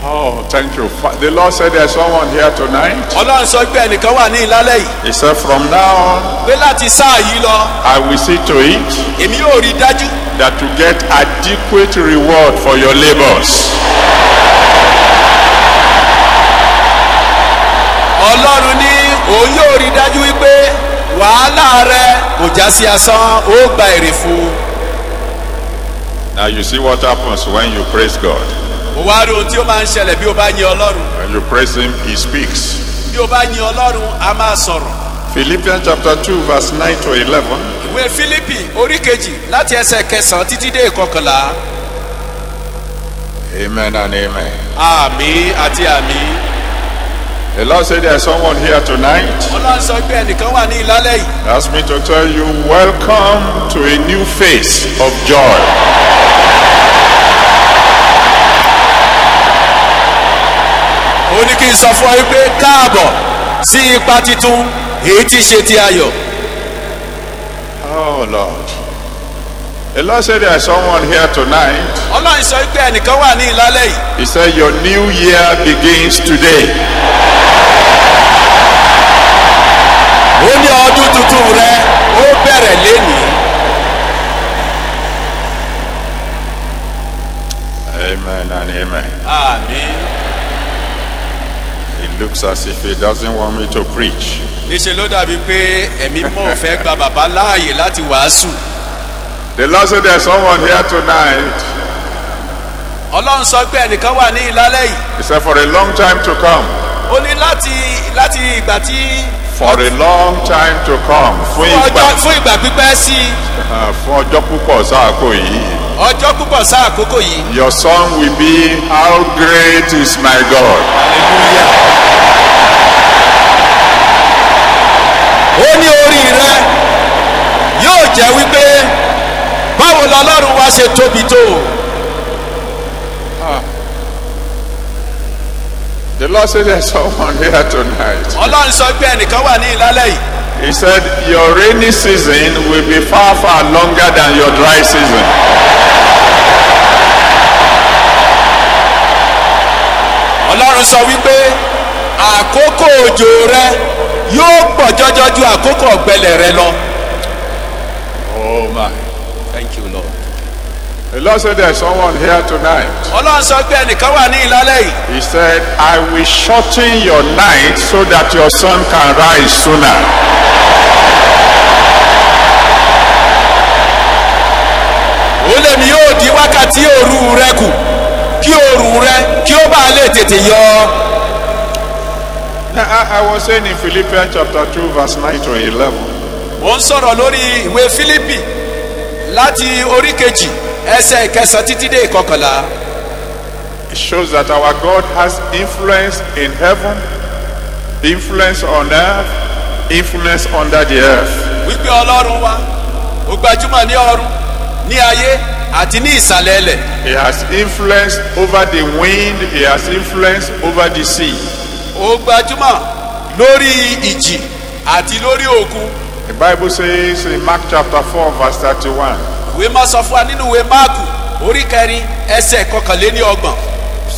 A: Oh, thank you. The Lord said there's someone here tonight.
B: ọlọ́run sọ pé ẹnìkan wà ní ìlálẹ́ yìí.
A: He said from now on,
B: pé láti sáà yìí lọ
A: I will see to it
B: èmi yóò rí dájú
A: that you get adequate reward for your labors.
B: ọlọ́run ní òun yóò rí dájú wípé wàhálà rẹ kò já sí asán ó gba èrè fún.
A: Now you see what happens when you praise God.
B: mo wá rí ohun tí ó máa ń ṣẹlẹ̀ bí o bá yin ọlọ́run.
A: When you praise Him, He speaks.
B: bí o bá yin ọlọ́run a máa sọ̀rọ̀.
A: Philippians chapter 2 verse 9 to 11.
B: ìwé Fílípì orí kejì láti ẹsẹ̀ kẹsàn-án títí dé ìkọkànlá.
A: Amen and amen.
B: àmín àti àmín.
A: The Lord said there's someone here tonight.
B: ọlọ́run sọ pé ẹnìkan wà ní ìlálẹ́ yìí.
A: He asked me to tell you, welcome to a new phase of joy.
B: ó ní kí n sọ fún ọ wípé káàbọ̀ sí ipa titun èyí tí ṣe ti ayọ̀.
A: Oh Lord. The Lord said there's someone here tonight.
B: ọlọ́run sọ pé ẹnìkan wà ní ìlálẹ́ yìí.
A: He said your new year begins today.
B: ó ní ọdún tuntun rẹ ó bẹ̀rẹ̀ lénìí.
A: Amen and amen.
B: àmín.
A: It looks as if He doesn't want me to preach.
B: níṣẹ́ ló dàbí pé ẹ̀mí mọ́ fẹ́ gba bàbá láàyè láti wàásù.
A: The Lord said there's someone here tonight.
B: ọlọ́run sọ pé ẹnìkan wà ní ìlálẹ́ yìí.
A: He said for a long time to come.
B: ó ní láti ìgbà tí.
A: For a long time to come. Fún
B: ìgbà pípẹ́ sí i.
A: Fún ọjọ́ púpọ̀ sáàkó yìí.
B: ọjọ́ púpọ̀ sáà àkókò yìí.
A: Your song will be how great is my God.
B: hallelujah. ó ní orí rẹ yóò jẹ́ wípé báwo lọ́lọ́run wá ṣe tóbi tó.
A: The Lord said there's someone here tonight.
B: ọlọ́run sọ pé ẹnìkan wà ní ìlálẹ́ yìí.
A: He said your rainy season will be far, far longer than your dry season.
B: ọlọ́run sọ wípé àkókò òjò rẹ yóò pọ̀ jọjọ ju àkókò ọ̀gbẹlẹ̀ rẹ lọ.
A: Oh my.
B: thank you Lord.
A: The Lord said there's someone here tonight.
B: ọlọ́run sọ pé ẹnìkan wà ní ìlálẹ́ yìí.
A: He said, I will shorten your night so that your sun can rise sooner.
B: ó lèmi yóò di wákàtí òru rẹ kù kí òru rẹ kí ó bá lè tètè yọ.
A: Now, I was saying in Philippians chapter 2 verse 9 to 11.
B: mo ń sọ̀rọ̀ lórí ìwé Fílípì láti orí kejì ẹsẹ̀ kẹsàn-án títí dé ìkọkànlá.
A: It shows that our God has influence in heaven, influence on earth, influence under the earth.
B: wípé ọlọ́run wa ó gbajúmọ̀ ní ọ̀run ní ayé àti ní ìsàlẹ̀ ẹlẹ̀.
A: He has influence over the wind, he has influence over the sea.
B: ó gbajúmọ̀ lórí ìjì àti lórí òkun.
A: The Bible says in Mark chapter 4 verse 31.
B: ìwé máa sọ fún wa nínú ìwé Máàkù orí kẹrin ẹsẹ̀ kọkànléní ọgbọ̀n.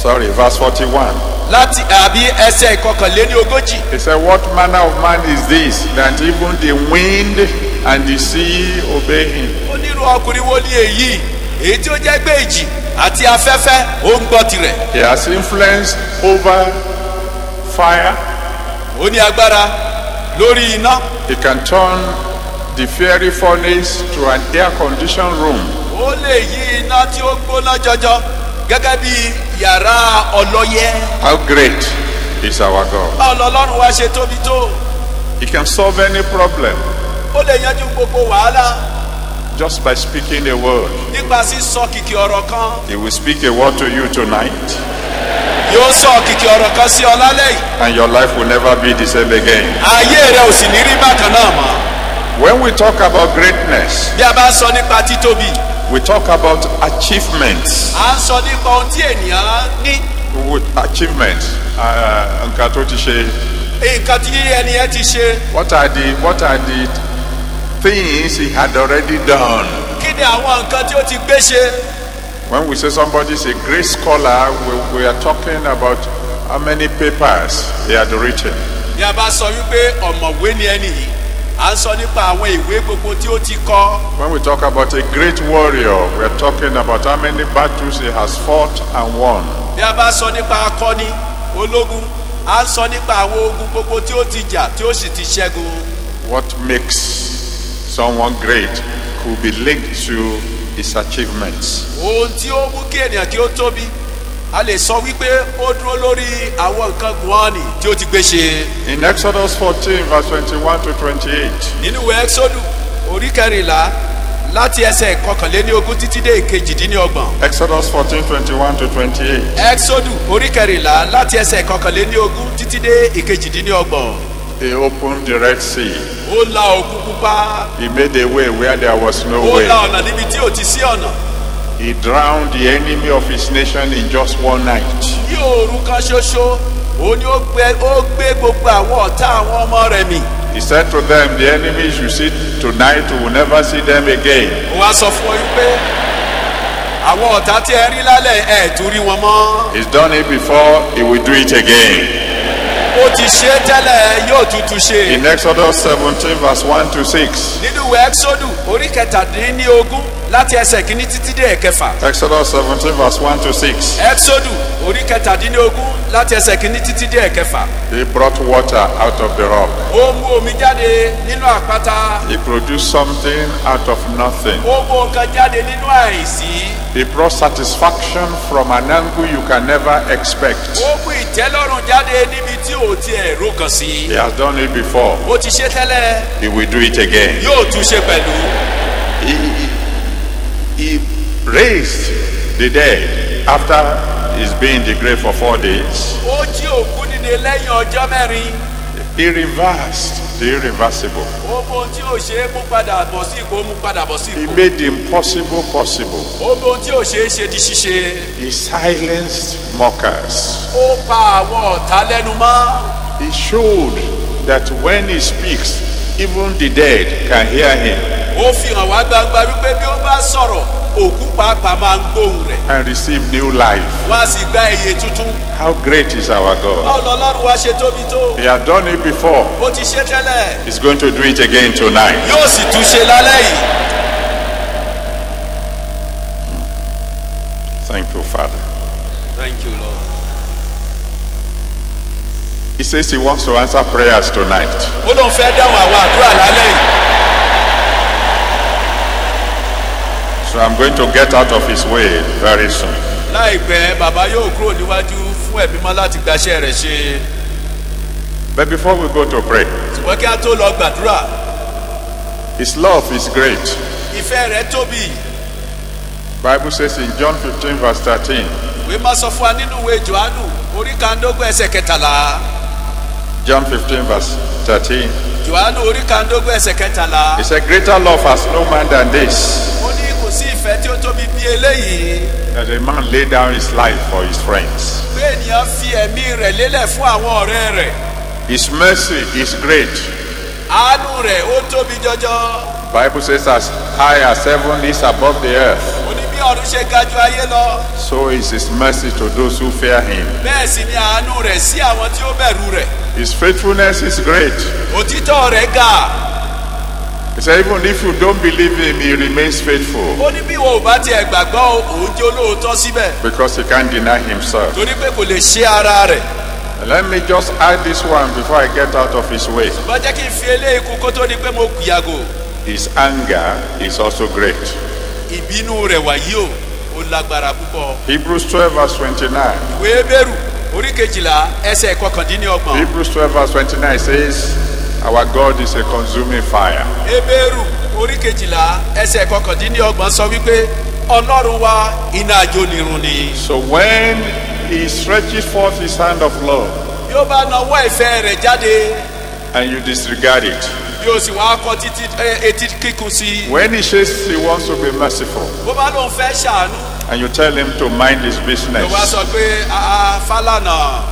A: Sorry, verse 41.
B: láti àbí ẹsẹ̀ kọkànléní ogójì.
A: He said, what manner of man is this, that even the wind and the sea obey him?
B: onírú ọkùnrin wo ni èyí èyí tí ó jẹ́ pé ìjì àti afẹ́fẹ́ ó ń gbọ́ tirẹ̀.
A: He has influence over fire.
B: ó ní agbára lórí iná.
A: He can turn the fiery furnace to an air conditioned room.
B: ó lè yí iná tí ó gbóná jọjọ gẹ́gẹ́ bí yàrá ọlọ́yẹ.
A: How great is our God?
B: báwo lọ́lọ́run wá ṣe tóbi tó.
A: He can solve any problem.
B: ó lè yanjú gbogbo wàhálà.
A: just by speaking a word.
B: nípa sísọ kìkì ọ̀rọ̀ kan.
A: He will speak a word to you tonight,
B: yóò sọ kìkì ọ̀rọ̀ kan sí ọ lálẹ́ yìí.
A: and your life will never be the same again.
B: ayé rẹ ò sì ní rí bákan náà mọ́.
A: When we talk about greatness,
B: bí a bá sọ nípa títóbi,
A: we talk about achievements.
B: à ń sọ nípa ohun tí ènìyàn ní.
A: With achievements, nǹkan tó ti ṣe.
B: nǹkan tí ẹni yẹn ti ṣe.
A: What are the things he had already done?
B: kí ni àwọn nǹkan tí ó ti gbé ṣe.
A: When we say somebody is a great scholar, we are talking about how many papers he had written.
B: bí a bá sọ wípé ọ̀mọ̀wé ni ẹni yìí, à ń sọ nípa àwọn ìwé gbogbo tí ó ti kọ.
A: When we talk about a great warrior, we are talking about how many battles he has fought and won.
B: bí a bá sọ nípa akọni ológun, à ń sọ nípa àwọn ogun gbogbo tí ó ti jà tí ó sì ti ṣẹ́gun.
A: What makes someone great could be linked to his achievements.
B: ohun tí ó mú kí ènìyàn kí ó tóbi, a lè sọ wípé ó dúró lórí àwọn nǹkan gbọ́nì tí ó ti gbé ṣe.
A: In Exodus 14, verse 21 to 28,
B: nínú ìwé ẹ́xódù orí kẹrìnlá láti ẹsẹ̀ ìkọkànléníogún títí dé ìkejìdínlọ́gbọ̀n.
A: Exodus 14, 21 to 28.
B: ẹ́xódù orí kẹrìnlá láti ẹsẹ̀ ìkọkànléníogún títí dé ìkejìdínlọ́gbọ̀n.
A: He opened the Red Sea.
B: ó la òkun pupa.
A: He made a way where there was no
B: ó
A: way.
B: la ọ̀nà níbi tí ò ti sí ọ̀nà.
A: He drowned the enemy of his nation in just one night.
B: ní òru kan ṣoṣo ó ní ó gbé gbogbo àwọn ọ̀tá àwọn ọmọ rẹ̀ mì.
A: He said to them, the enemies you see tonight, we will never see them again.
B: ó wá sọ fún ọ wípé àwọn ọ̀tá tí ẹ rí lálẹ́ ẹ̀ tún rí wọn mọ́.
A: He's done it before, he will do it again.
B: ó ti ṣe é tẹ́lẹ̀ yóò tuntun ṣe.
A: In Exodus 17, verse 1 to 6.
B: nínú ìwé ẹ́xódù orí kẹtàdínlógún láti ẹsẹ̀ kìíní títí dé ẹ̀kẹfà.
A: Exodus 17, verse 1 to 6.
B: ẹ́xódù orí kẹtàdínlógún láti ẹsẹ̀ kìíní títí dé ẹ̀kẹfà.
A: He brought water out of the rock.
B: ó mú omi jáde nínú àpáta.
A: He produced something out of nothing.
B: ó mú nǹkan jáde nínú àìsí.
A: He brought satisfaction from an angle you can never expect.
B: ó mú ìtẹ́lọ́rùn jáde níbi tí ò tiẹ̀ rò kàn sí.
A: He has done it before.
B: ó ti ṣe tẹ́lẹ̀
A: He will do it again.
B: yóò tún ṣe pẹ̀lú.
A: He raised the dead after he's been in the grave for 4 days.
B: ó jí òkú dìde lẹ́yìn ọjọ́ mẹ́rin.
A: He reversed the irreversible.
B: ó mú ohun tí ò ṣe é mú padà bọ̀ sí ipò ó mú padà bọ̀ sí
A: He
B: ipò.
A: made the impossible possible.
B: ó mú ohun tí ò ṣe é ṣe di ṣíṣe.
A: He silenced mockers.
B: ó pa àwọn ọ̀tá lẹ́nu mọ́.
A: He showed that when he speaks, even the dead can hear him
B: ó fi hàn wá gbangba wípé bí ó bá sọ̀rọ̀ òkú pàápàá máa ń gbóhùn rẹ̀.
A: and receive new life.
B: wọ́n á sì gba iye tuntun.
A: How great is our God?
B: báwo lọ́lọ́run wá ṣe tóbi tó.
A: He has done it before.
B: ó ti ṣe tẹ́lẹ̀.
A: He's going to do it again tonight.
B: yóò sì tún ṣe lálẹ́ yìí.
A: Thank you, Father.
B: Thank you, Lord.
A: He says he wants to answer prayers tonight.
B: ó lóun fẹ́ dáhùn àwọn àdúrà lálẹ́ yìí.
A: So I'm going to get out of his way very soon.
B: láìpẹ́ bàbá yóò kúrò níwájú fún ẹ̀mí mọ́ láti gbaṣẹ́ rẹ̀ ṣe.
A: But before we go to pray,
B: ṣùgbọ́n kí á tó lọ gbàdúrà.
A: his love is great.
B: ìfẹ́ rẹ̀ tóbi.
A: Bible says in John 15 verse 13,
B: ìwé máa sọ fún wa nínú ìwé Jòhánù orí kàndógún ẹsẹ̀ kẹtàlá.
A: John 15 verse 13,
B: Jòhánù orí kàndógún ẹsẹ̀ kẹtàlá.
A: he said, greater love has no man than this,
B: ó ní kò sí ìfẹ́ tí ó tóbi bí eléyìí.
A: that a man lay down his life for his friends.
B: pé ènìyàn fi ẹ̀mí rẹ̀ lélẹ̀ fún àwọn ọ̀rẹ́ rẹ̀.
A: His mercy is great.
B: àánú rẹ̀ ó tóbi jọjọ.
A: Bible says as high as heaven is above the earth,
B: ó ní bí ọ̀run ṣe ga ju ayé lọ.
A: so is his mercy to those who fear him.
B: bẹ́ẹ̀ sì ni àánú rẹ̀ sí àwọn tí ó bẹ̀rù rẹ̀.
A: His faithfulness is great.
B: òtítọ́ rẹ̀ ga.
A: He said even if you don't believe him, he remains faithful
B: ó ní bí wọn ò bá tiẹ̀ gbàgbọ́ òun jẹ́ olóòótọ́ síbẹ̀.
A: because he can't deny himself.
B: torí pé kò lè ṣe ara rẹ̀.
A: Let me just add this one before I get out of his way.
B: bá jẹ́ kí n fi eléyìí kú kó tó di pé mo yàgò.
A: His anger is also great.
B: ìbínú rẹ̀ wàyí o ó lágbára púpọ̀.
A: Hebrews 12 verse 29.
B: ìwé Hébérù orí kejìlá ẹsẹ̀ kọkàndínlọ́gbọ̀n.
A: Hebrews 12 verse 29 says, our God is a consuming fire.
B: Hébérù orí kejìlá ẹsẹ̀ kọkàndínlọ́gbọ̀n sọ wípé ọlọ́run wa iná ajónirun ni.
A: So when he stretches forth his hand of love
B: bí ó bá nawọ́ ìfẹ́ rẹ̀ jáde
A: and you disregard it,
B: bí ó sì wá kọ títí etí kíkún sí i.
A: when he says he wants to be merciful
B: bó bá lóun fẹ́ ṣàánú
A: and you tell him to mind his
B: ló wá
A: business,
B: sọ pé Fálànà.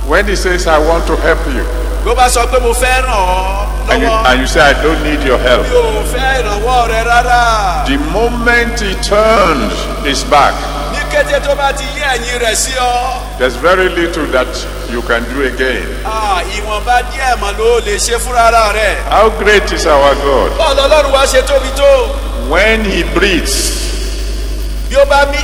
A: when he says I want to help you
B: bó bá sọ pé mo fẹ́ ràn ọ́ lọ́wọ́
A: and you say I don't need your help,
B: mi ò fẹ́ ìrànwọ́ rẹ rárá.
A: the moment he turns his back,
B: ní kété tó bá ti yí ẹ̀yìn rẹ̀ sí ọ.
A: there's very little that you can do again.
B: ìwọ̀nba díẹ̀ mọ̀ ló lè ṣe fúnra rẹ̀.
A: How great is our God?
B: bọ́ọ̀lù ọlọ́run wá ṣe tóbi tó.
A: When he breathes,
B: bí ó bá mí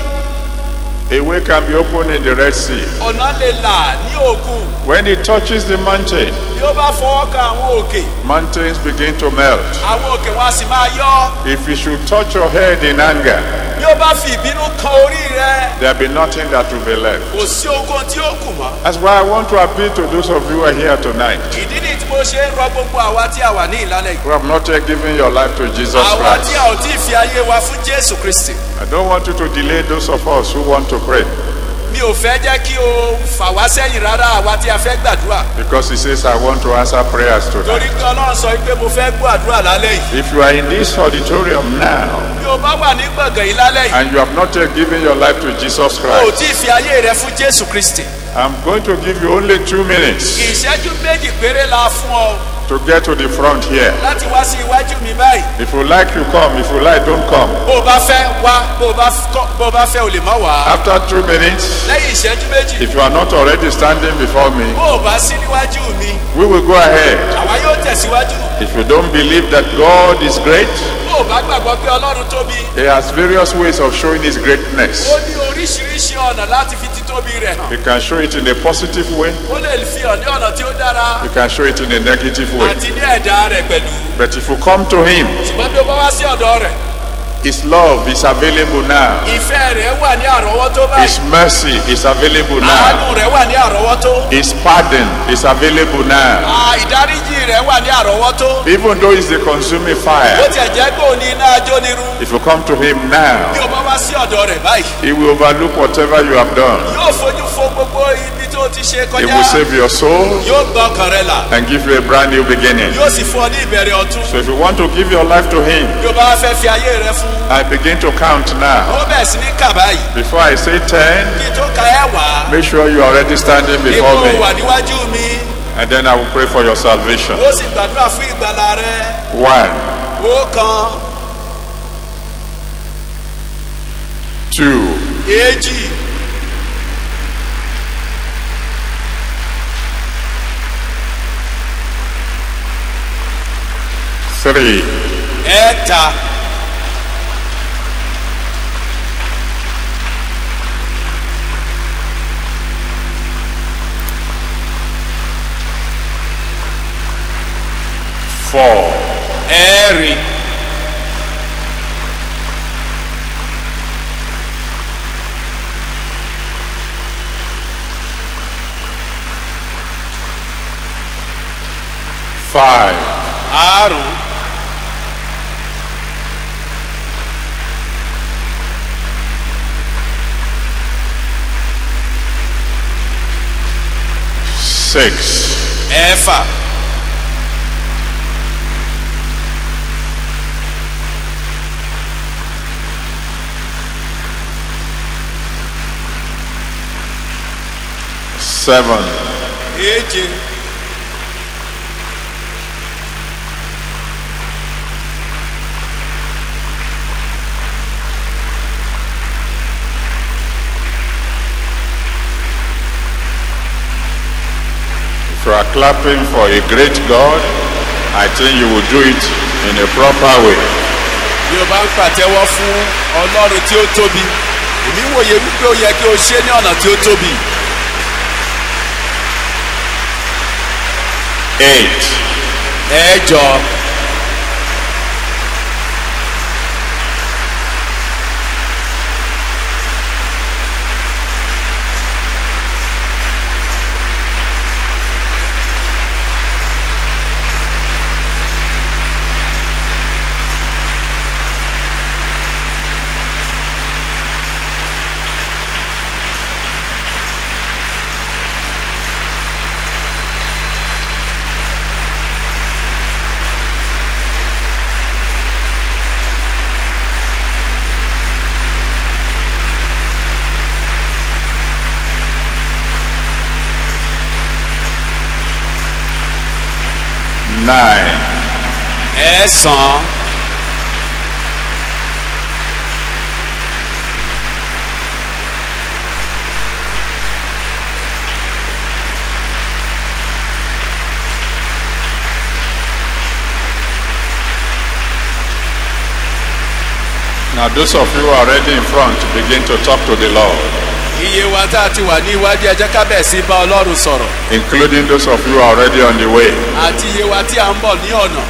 A: a way can be opened in the Red Sea.
B: ọ̀nà lè là ní òkun.
A: When he touches the mountain,
B: bí ó bá fọwọ́ kan àwọn òkè
A: mountains begin to melt.
B: àwọn òkè wọn a sì máa yọ́.
A: If he should touch your head in anger,
B: bí ó bá fi ìbínú kan orí rẹ
A: there'll be nothing that will be left.
B: kò sí ohunkóhun tí ó kù mọ́.
A: That's why I want to appeal to those of you who are here tonight,
B: ìdí ni tí mo ṣe ń rọ gbogbo àwa tí a wà ní ìlànà yìí.
A: who have not yet given your life to Jesus
B: àwa tí
A: Christ.
B: a ò tí ì fi ayé wa fún Jésù Kristi.
A: I don't want you to delay those of us who want to pray,
B: mi ò fẹ́ jẹ́ kí o fà wá sẹ́yìn rárá àwa tí a fẹ́ gbàdúrà.
A: because he says I want to answer prayers
B: torí
A: tonight.
B: pé ọlọ́run sọ pé mo fẹ́ gbọ́ àdúrà lálẹ́ yìí.
A: If you are in this auditorium now
B: bí o bá wà ní gbọ̀ngàn yìí lálẹ́ yìí.
A: and you have not yet given your life to Jesus
B: o ò
A: Christ,
B: tí ì fi ayé rẹ fún Jésù Kristi.
A: I'm going to give you only 2 minutes
B: ìṣẹ́jú méjì péré la fún ọ
A: to get to the front here.
B: láti wá sí iwájú mi báyìí.
A: If you like, you come. If you like, don't come.
B: bó o bá fẹ́ wá bó o bá fẹ́ o lè má wá.
A: After 2 minutes,
B: lẹ́yìn ìṣẹ́jú méjì
A: if you are not already standing before me,
B: bó o bá sí níwájú mi
A: we will go ahead.
B: àwa yóò tẹ̀síwájú.
A: If you don't believe that God is great,
B: bó o bá gbàgbọ́ pé ọlọ́run tóbi
A: He has various ways of showing His greatness.
B: ó ní oríṣiríṣi ọ̀nà láti fi títóbi rẹ̀ hàn.
A: He can show it in a positive way,
B: ó lè fi hàn ní ọ̀nà tí ó dára
A: He can show it in a negative way.
B: àti ní ẹ̀dá rẹ̀ pẹ̀lú.
A: But if you come to Him,
B: ṣùgbọ́n bí o bá wá sí ọ̀dọ̀ rẹ̀
A: His love is available now.
B: ìfẹ́ rẹ̀ wà ní àrọ́wọ́tó
A: His
B: báyìí.
A: mercy is available now.
B: àánú rẹ̀ wà ní àrọ́wọ́tó.
A: His pardon is available now.
B: ìdáríjì rẹ̀ wà ní àrọ́wọ́tó.
A: Even though He's the consuming
B: bó
A: fire,
B: tiẹ̀ jẹ́ pé òní iná ajónirun.
A: if you come to Him
B: bí
A: now,
B: o bá wá sí ọ̀dọ̀ rẹ̀ báyìí
A: He will overlook whatever you have done.
B: yóò fojú fo gbogbo ibi tó ti ṣe
A: He
B: kọjá.
A: will save your soul
B: yóò gbọ́ ọkàn rẹ là
A: and give you a brand new beginning.
B: yóò sì fún ọ ní ìbẹ̀rẹ̀ ọ̀tun.
A: So if you want to give your life to Him,
B: bí o bá wá fẹ́ fi ayé rẹ fún
A: I begin to count now.
B: ó bẹ̀ sí ní kà báyìí.
A: Before I say 10,
B: kí n tó ka ẹ̀wàá
A: make sure you are already standing before
B: ipò
A: me.
B: wà níwájú mi
A: And then I will pray for your salvation.
B: ó sì gbàdúrà fún ìgbàlà rẹ.
A: 1,
B: ọ̀kan
A: 2,
B: èjì
A: 3,
B: ẹ̀ta
A: 4,
B: ẹ̀rin
A: 5,
B: àrún
A: 6,
B: ẹ̀fà
A: 7,
B: èje
A: 'If you are clapping for a great God, I think you will do it in a proper way.
B: bí o bá ń pàtẹ́wọ́ fún ọlọ́run tí ó tóbi èmi wòye wípé ó yẹ kí o ṣe ní ọ̀nà tí ó tóbi.
A: 8,
B: ẹ̀jọ
A: 9, 9.
B: ẹ̀sán.
A: Now those of you who are already in front, begin to talk to the Lord.
B: Iye wa tá a ti wà ní iwájú ẹ jẹ́ ká bẹ̀ sí bá Ọlọ́run sọ̀rọ̀.
A: Including those of you who are already on the way.
B: Àti iye wa tí a ń bọ̀ ní ọ̀nà.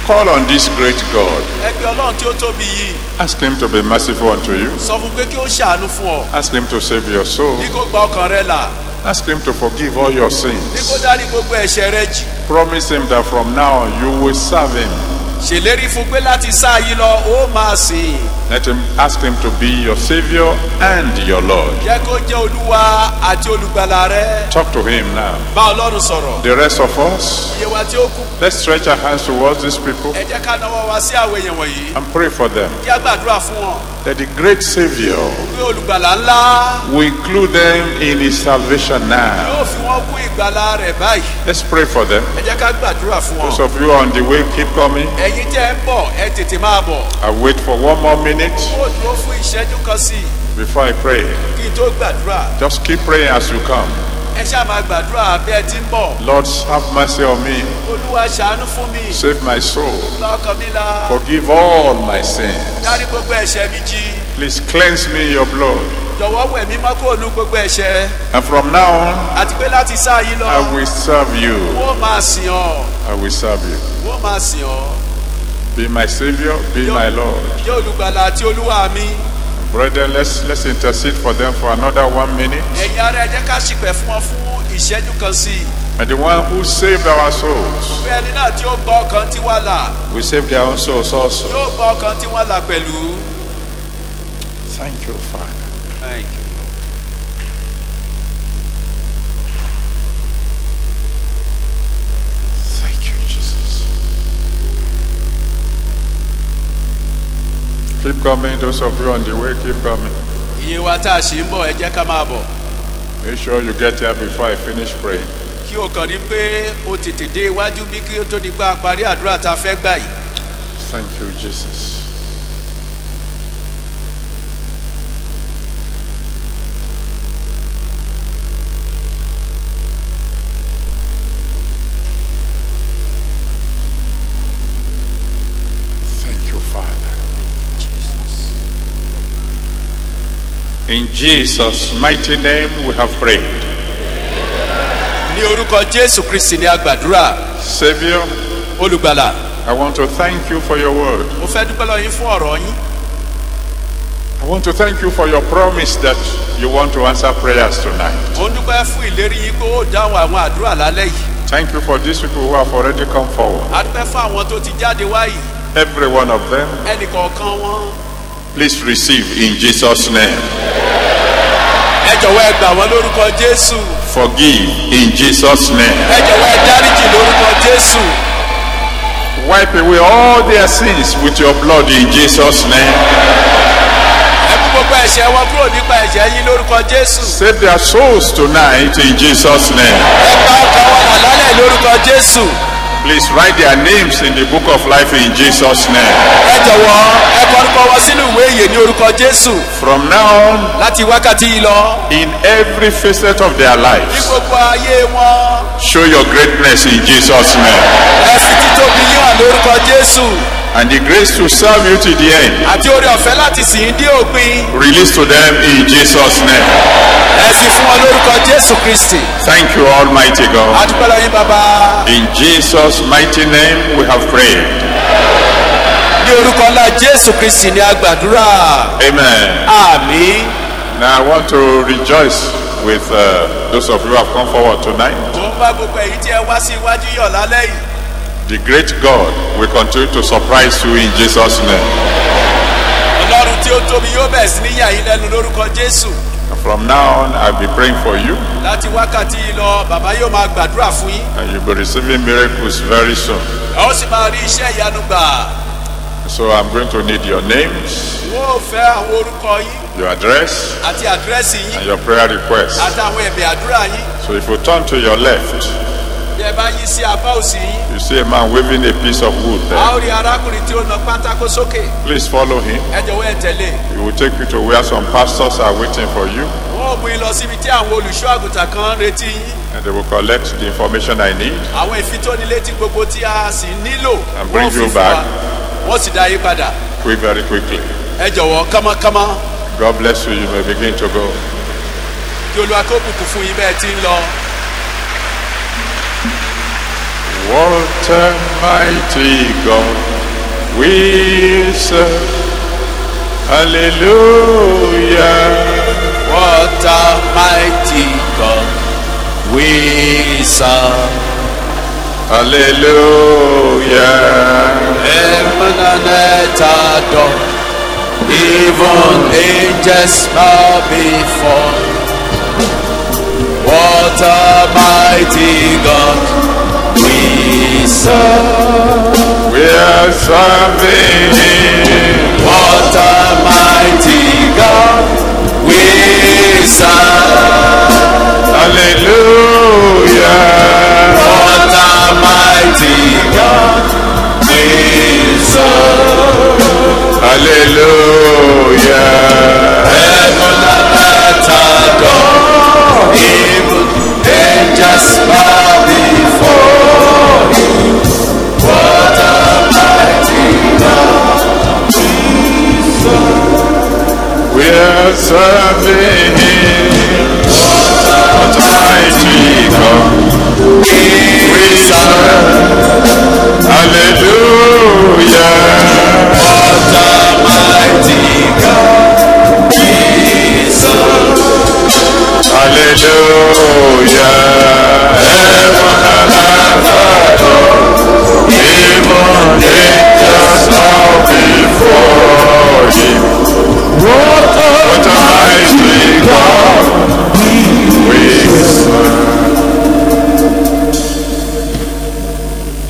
A: Call on this great God.
B: Ẹ pe Ọlọ́run tí ó tóbi yìí.
A: Ask him to be merciful unto you.
B: Sọ fún pé kí ó ṣàánú fún ọ.
A: Ask him to save your soul.
B: Ní kó gba ọkàn rẹ là.
A: Ask him to forgive all your
B: Ní
A: sins.
B: kó dárí gbogbo ẹ̀ṣẹ̀ rẹ jì.
A: Promise him that from now on you will serve him.
B: Ṣèlérí fún pé láti sáà yìí lọ ó máa sìn.
A: Ask him to be your Savior and your Lord.
B: Jẹ́ kó jẹ́ Olúwa àti olùgbàlà rẹ.
A: Talk to him now.
B: Bá Ọlọ́run sọ̀rọ̀.
A: The rest of us,
B: Iye wa tí ó kù.
A: let's stretch our hands towards these people
B: Ẹ jẹ́ ká nawọ́ wa sí àwọn èèyàn wọ̀nyí.
A: and pray for them.
B: Kí á gbàdúrà fún wọn.
A: That the great Savior
B: Pé olùgbàlà ńlá
A: will include them in his salvation now.
B: yóò fi wọ́n kún ìgbàlà rẹ̀ báyìí.
A: Let's pray for them.
B: Ẹ jẹ́ ká gbàdúrà fún
A: Those
B: wọn.
A: of you on the way, keep coming.
B: Ẹ̀yin tẹ́ ń bọ̀ ẹ tètè máa bọ̀.
A: I'll wait for one more minute
B: Ó dúró fún ìṣẹ́jú kan sí i
A: before I pray.
B: kí n tó gbàdúrà.
A: Just keep praying as you come.
B: Ẹ ṣáà máa gbàdúrà bí ẹ ti ń bọ̀.
A: Lord, have mercy on me.
B: Olúwa ṣàánú fún mi.
A: Save my soul.
B: Lọ́kàn mi la.
A: Forgive all my sins.
B: Dárí gbogbo ẹ̀ṣẹ̀ mi jì.
A: Please cleanse me in your blood.
B: Jọ̀wọ́ wẹ̀ mí mọ́ kúrò ní gbogbo ẹ̀ṣẹ̀.
A: And from now on,
B: Àti pé láti sáà yìí lọ.
A: I will serve you.
B: Wọ́n máa sìn ọ́.
A: I will serve you.
B: Wọ́n máa sìn ọ́.
A: Be my Savior, be my Lord.
B: Jẹ́ olùgbàlà àti Olúwa mi.
A: Brethren, let's intercede for them for another 1 minute.
B: Ẹ̀yin ará ẹ jẹ́ ká ṣìpẹ̀ fún wọn fún ìṣẹ́jú kan sí i.
A: And the one who saved our souls
B: Pé ẹni náà tí ó gbọ́ ọkàn tí wà là
A: will save their own souls also.
B: yóò gbọ́ ọkàn tí wọ́n là pẹ̀lú.
A: Thank you, Father.
B: Thank you.
A: Thank you, Jesus. Keep coming. Those of you on the way, keep coming.
B: Iye wa tá a ṣì ń bọ̀ ẹ jẹ́ ká máa bọ̀.
A: Make sure you get here before I finish praying.
B: Kí o kàn rí pé o tètè dé iwájú bí kí o tó di pa parí àdúrà tá a fẹ́ gbà yìí.
A: Thank you, Jesus. Thank you, Father. In Jesus' mighty name we have prayed.
B: Ní orúkọ Jésù Kristi ni a gbàdúrà.
A: Savior,
B: Olùgbàlà,
A: I want to thank you for your word.
B: mo fẹ́ dúpẹ́ lọ́wọ́ yín fún ọ̀rọ̀ yín.
A: I want to thank you for your promise that you want to answer prayers tonight.
B: Mo ń dúpẹ́ fún ìlérí yín pé ó dáhùn àwọn àdúrà lálẹ́ yìí.
A: Thank you for these people who have already come forward.
B: A dúpẹ́ fún àwọn tó ti jáde wá yìí.
A: Every one of them,
B: Ẹnì kọ̀ọ̀kan wọn.
A: please receive in Jesus' name.
B: Ẹ jọ̀wọ́ ẹ gbà wọ́n lórúkọ Jésù.
A: Forgive in Jesus' name.
B: Ẹ jọ̀wọ́ ẹ dáríjì lórúkọ Jésù.
A: Wipe away all their sins with your blood in Jesus' name.
B: Ẹ mú gbogbo ẹ̀ṣẹ̀ wọn kúrò nípa ẹ̀jẹ̀ yín lórúkọ Jésù.
A: Save their souls tonight in Jesus' name.
B: Ẹ gba ọkàn wọn là lálẹ́ lórúkọ Jésù.
A: Please write their names in the book of life in Jesus' name.
B: Ẹ jọ̀wọ́ ẹ kọ orúkọ wọn sínú ìwé ìyè ní orúkọ Jésù.
A: From now on,
B: Láti wákàtí yìí lọ.
A: in every facet of their
B: Ní
A: lives,
B: gbogbo ayé wọn.
A: show your greatness in Jesus' name.
B: Ẹ fi títóbi yín hàn lórúkọ Jésù.
A: And the grace to serve you to the end,
B: Àti oore ọ̀fẹ́ láti sìn ín dé òpin.
A: release to them in Jesus' name.
B: Ẹ sì fún wọn lórúkọ Jésù Kristi.
A: Thank you, Almighty God.
B: Adúpẹ́ lọ́yìn bàbá.
A: In Jesus' mighty name we have prayed.
B: Ní orúkọ ńlá Jésù Kristi ni a gbàdúrà.
A: Amen.
B: Àmín.
A: Now I want to rejoice with those of you who have come forward tonight.
B: Mo ń bá gbogbo èyí tí ẹ wá sí iwájú yọ̀ lálẹ́ yìí.
A: The great God will continue to surprise you in Jesus' name.
B: Ọlọ́run tí ó tóbi yóò bẹ̀rẹ̀ sí ní yà yín lẹ́nu lórúkọ Jésù.
A: And from now on, I'll be praying for you,
B: Láti wákàtí yìí lọ, bàbá yóò máa gbàdúrà fún yín.
A: and you'll be receiving miracles very soon.
B: Ẹ ó sì máa rí iṣẹ́ ìyanu gbà.
A: So I'm going to need your names,
B: Wọ́n ò fẹ́ àwọn orúkọ yín
A: your address,
B: àti àdírẹ́sì
A: and
B: yín
A: your prayer requests.
B: àtàwọn ẹ̀bẹ̀ àdúrà yín.
A: So if you turn to your left,
B: bí ẹ bá yí sí apá òsì yín.
A: you see a man waving a piece of wood
B: a
A: there.
B: ó rí arákùnrin tí ó na pátákó sókè.
A: Please follow him.
B: ẹ jọ̀wọ́ ẹ tẹ̀lé.
A: He will take you to where some pastors are waiting for you,
B: wọ́n ò mú yín lọ síbi tí àwọn olùṣọ́ àgùntàn kan ń retí yín.
A: and they will collect the information I need
B: àwọn ìfitónilétí gbogbo tí a sì nílò.
A: and bring
B: wọ́n
A: you
B: fi fún
A: back.
B: wa. wọ́n sì dá yín padà.
A: Very quickly.
B: ẹ jọ̀wọ́ kánmọ́kánmọ́.
A: God bless you. You may begin to go.
B: kí Olúwa kó bùkún fún yín bẹ́ẹ̀ tí ń lọ.
A: What a mighty God we serve. Hallelujah.
B: What a mighty God we serve.
A: Hallelujah.
B: Heaven and earth adore. Even angels bow before. What a mighty God we serve.
A: We are serving Him.
B: What a mighty God we serve.
A: Hallelujah.
B: What a mighty God we serve.
A: Hallelujah.
B: Heaven and earth adore. Even angels bow before Him. What a mighty God we serve.
A: We are serving Him. What a mighty God we serve. Hallelujah.
B: What a mighty God we serve.
A: Hallelujah. Heaven and earth adore. Even angels bow before Him. What a mighty God we serve.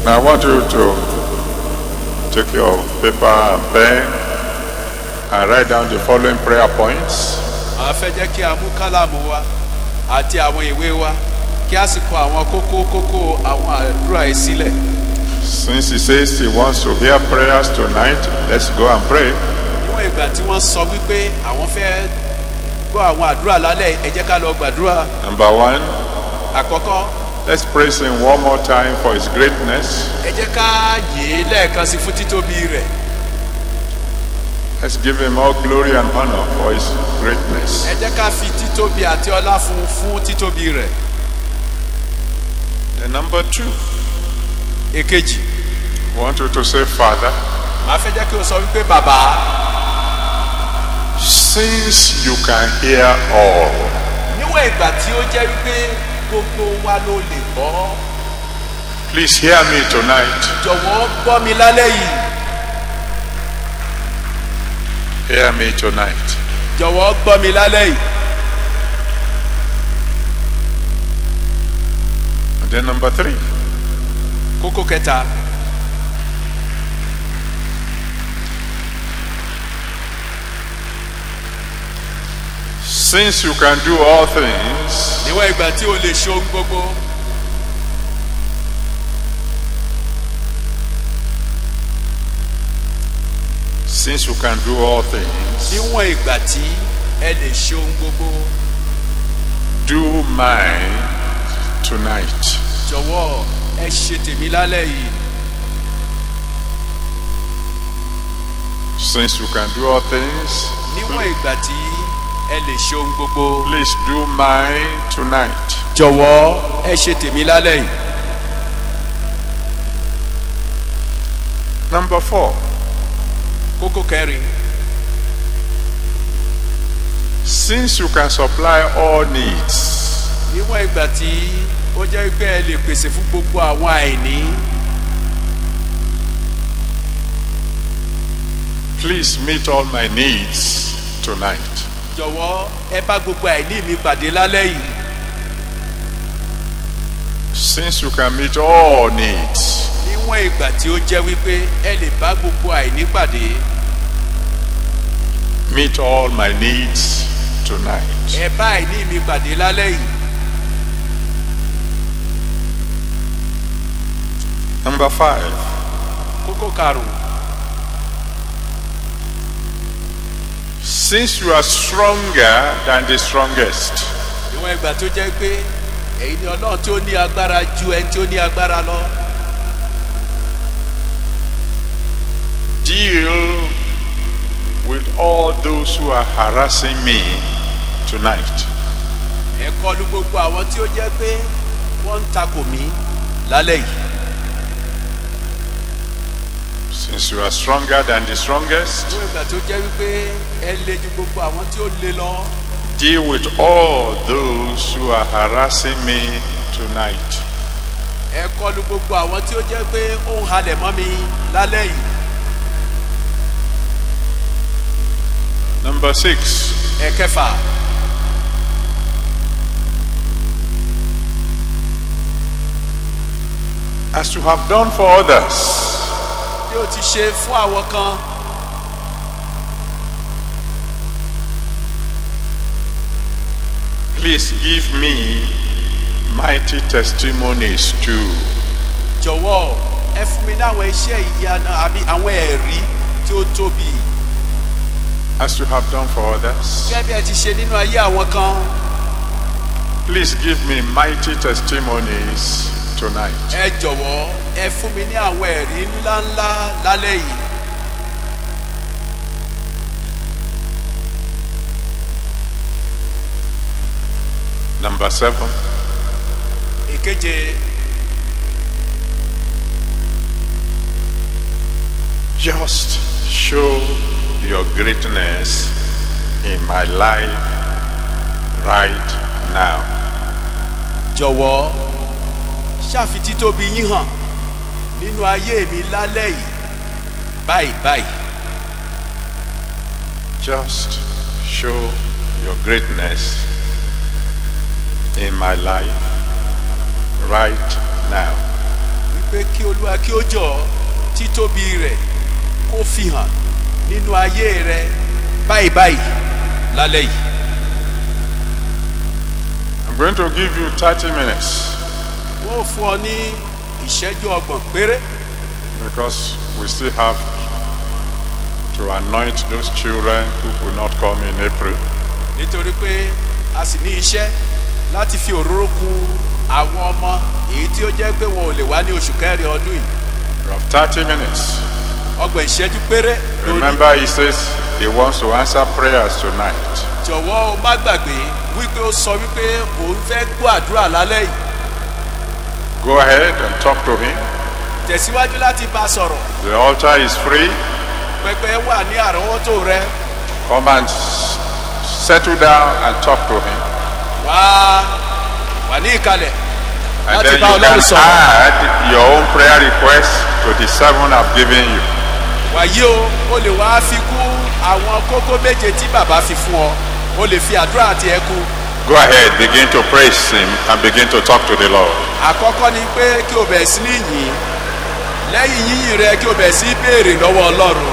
A: Now I want you to take your paper and pen and write down the following prayer points.
B: a fẹ́ jẹ́ kí a mú kálámù wa àti àwọn ìwé wa kí a sì kọ àwọn kókó àwọn àdúrà yìí sílẹ̀.
A: Since he says he wants to hear prayers tonight, let's go and pray.
B: níwọ̀n ìgbà tí wọ́n sọ wípé àwọn fẹ́ gbọ́ àwọn àdúrà lálẹ́ ẹ jẹ́ ká lọ gbàdúrà.
A: Number one,
B: àkọ́kọ́
A: let's praise him one more time for his greatness.
B: ẹ jẹ́ ká yìn ín lẹ́ẹ̀kan sí fún títóbi rẹ̀.
A: Let's give him all glory and honor for his greatness.
B: ẹ jẹ́ ká fi títóbi àti ọlá fún títóbi rẹ̀.
A: Then number two,
B: èkejì
A: I want you to say, Father,
B: màá fẹ́ jẹ́ kí o sọ wípé bàbá
A: since you can hear all,
B: níwọ̀n ìgbà tí ó jẹ́ wípé gbogbo wa ló lè gbọ́
A: please hear me tonight.
B: jọ̀wọ́ gbọ́ mi lálẹ́ yìí.
A: Hear me tonight.
B: jọ̀wọ́ gbọ́ mi lálẹ́ yìí.
A: And then number three,
B: kókó kẹta
A: since you can do all things,
B: níwọ̀n ìgbà tí o lè ṣe ohun gbogbo
A: since you can do all things,
B: níwọ̀n ìgbà tí ẹ lè ṣe ohun gbogbo
A: do mine tonight.
B: jọ̀wọ́ ẹ ṣe tèmi lálẹ́ yìí.
A: Since you can do all things,
B: níwọ̀n ìgbà tí ẹ lè ṣe ohun gbogbo
A: please do mine tonight.
B: jọ̀wọ́ ẹ ṣe tèmi lálẹ́ yìí.
A: Number four,
B: kókó kẹrin
A: since you can supply all needs,
B: níwọ̀n ìgbà tí ó jẹ́ pé ẹ lè pèsè fún gbogbo àwọn àìní
A: please meet all my needs tonight.
B: jọ̀wọ́ ẹ bá gbogbo àìní mi pàdé lálẹ́ yìí.
A: Since you can meet all needs,
B: níwọ̀n ìgbà tí ó jẹ́ wípé ẹ lè bá gbogbo àìní pàdé
A: meet all my needs tonight.
B: ẹ bá àìní mi pàdé lálẹ́ yìí.
A: Number 5.
B: kókó karùn-ún.
A: Since you are stronger than the strongest,
B: ìwọ̀n ìgbà tó jẹ́ pé èyí ni ọlọ́run tí ó ní agbára ju ẹni tí ó ní agbára lọ.
A: deal with all those who are harassing me tonight.
B: ẹ kọlù gbogbo àwọn tí ó jẹ́ pé wọ́n ń takò mí lálẹ́ yìí.
A: Since you are stronger than the strongest,
B: ìwọ̀n ìgbà tó jẹ́ wípé ẹ le ju gbogbo àwọn tí ó le lọ.
A: deal with all those who are harassing me tonight.
B: ẹ kọlù gbogbo àwọn tí ó jẹ́ pé ó ń halẹ̀ mọ́ mi lálẹ́ yìí.
A: Number 6.
B: ẹ̀kẹfà.
A: As you have done for others,
B: bí o ti ṣe fún àwọn kan.
A: please give me mighty testimonies too.
B: jọ̀wọ́ ẹ fún mi ní àwọn iṣẹ́ ìyanu àbí àwọn ẹ̀rí tí ó tóbi.
A: As you have done for others,
B: gẹ́gẹ́ bí ẹ ti ṣe nínú ayé àwọn kan.
A: please give me mighty testimonies tonight.
B: ẹ jọ̀wọ́ ẹ fún mi ní àwọn ẹ̀rí ńláńlá lálẹ́ yìí.
A: Number 7.
B: ìkeje.
A: Just show your greatness in my life right now.
B: jọ̀wọ́ ṣàfi títóbi yín hàn nínú ayé mi lálẹ́ yìí báyìí báyìí.
A: Just show your greatness in my life right now.
B: wípé kí olúwa kí ó jọ títóbi rẹ̀ kó fi hàn nínú ayé rẹ báyìí báyìí lálẹ́ yìí.
A: I'm going to give you 30 minutes
B: wọ́n fún ọ ní ìṣẹ́jú 30 péré.
A: because we still have to anoint those children who could not come in April.
B: nítorí pé a sì ní iṣẹ́ láti fi òróró kun àwọn ọmọ èyí tí ó jẹ́ pé wọn ò lè wá ní oṣù kẹrin ọdún yìí.
A: You have 30 minutes.
B: 30 ìṣẹ́jú péré.
A: Remember, he says he wants to answer prayers tonight.
B: jọ̀wọ́ o má gbàgbé wípé ó sọ wípé òun fẹ́ gbọ́ àdúrà lálẹ́ yìí.
A: Go ahead and talk to him.
B: tẹ̀síwájú láti bá a sọ̀rọ̀.
A: The altar is free.
B: pẹpẹ wà ní àrọ́wọ́tò rẹ.
A: Come and settle down and talk to him.
B: wà ní ìkàlẹ̀
A: And
B: láti
A: then
B: bá
A: you can
B: Ọlọ́run sọ̀rọ̀.
A: add your own prayer request to the 7 I've given you.
B: wàyí o lè wá fi kún àwọn kókó méje tí bàbá fi fún ọ. o lè fi àdúrà àti ẹkún.
A: Go ahead, begin to praise him and begin to talk to the Lord.
B: àkọ́kọ́ ni pé kí o bẹ̀rẹ̀ sí ní yìn. lẹ́yìn yíyìn rẹ kí o bẹ̀rẹ̀ sí béèrè lọ́wọ́ Ọlọ́run.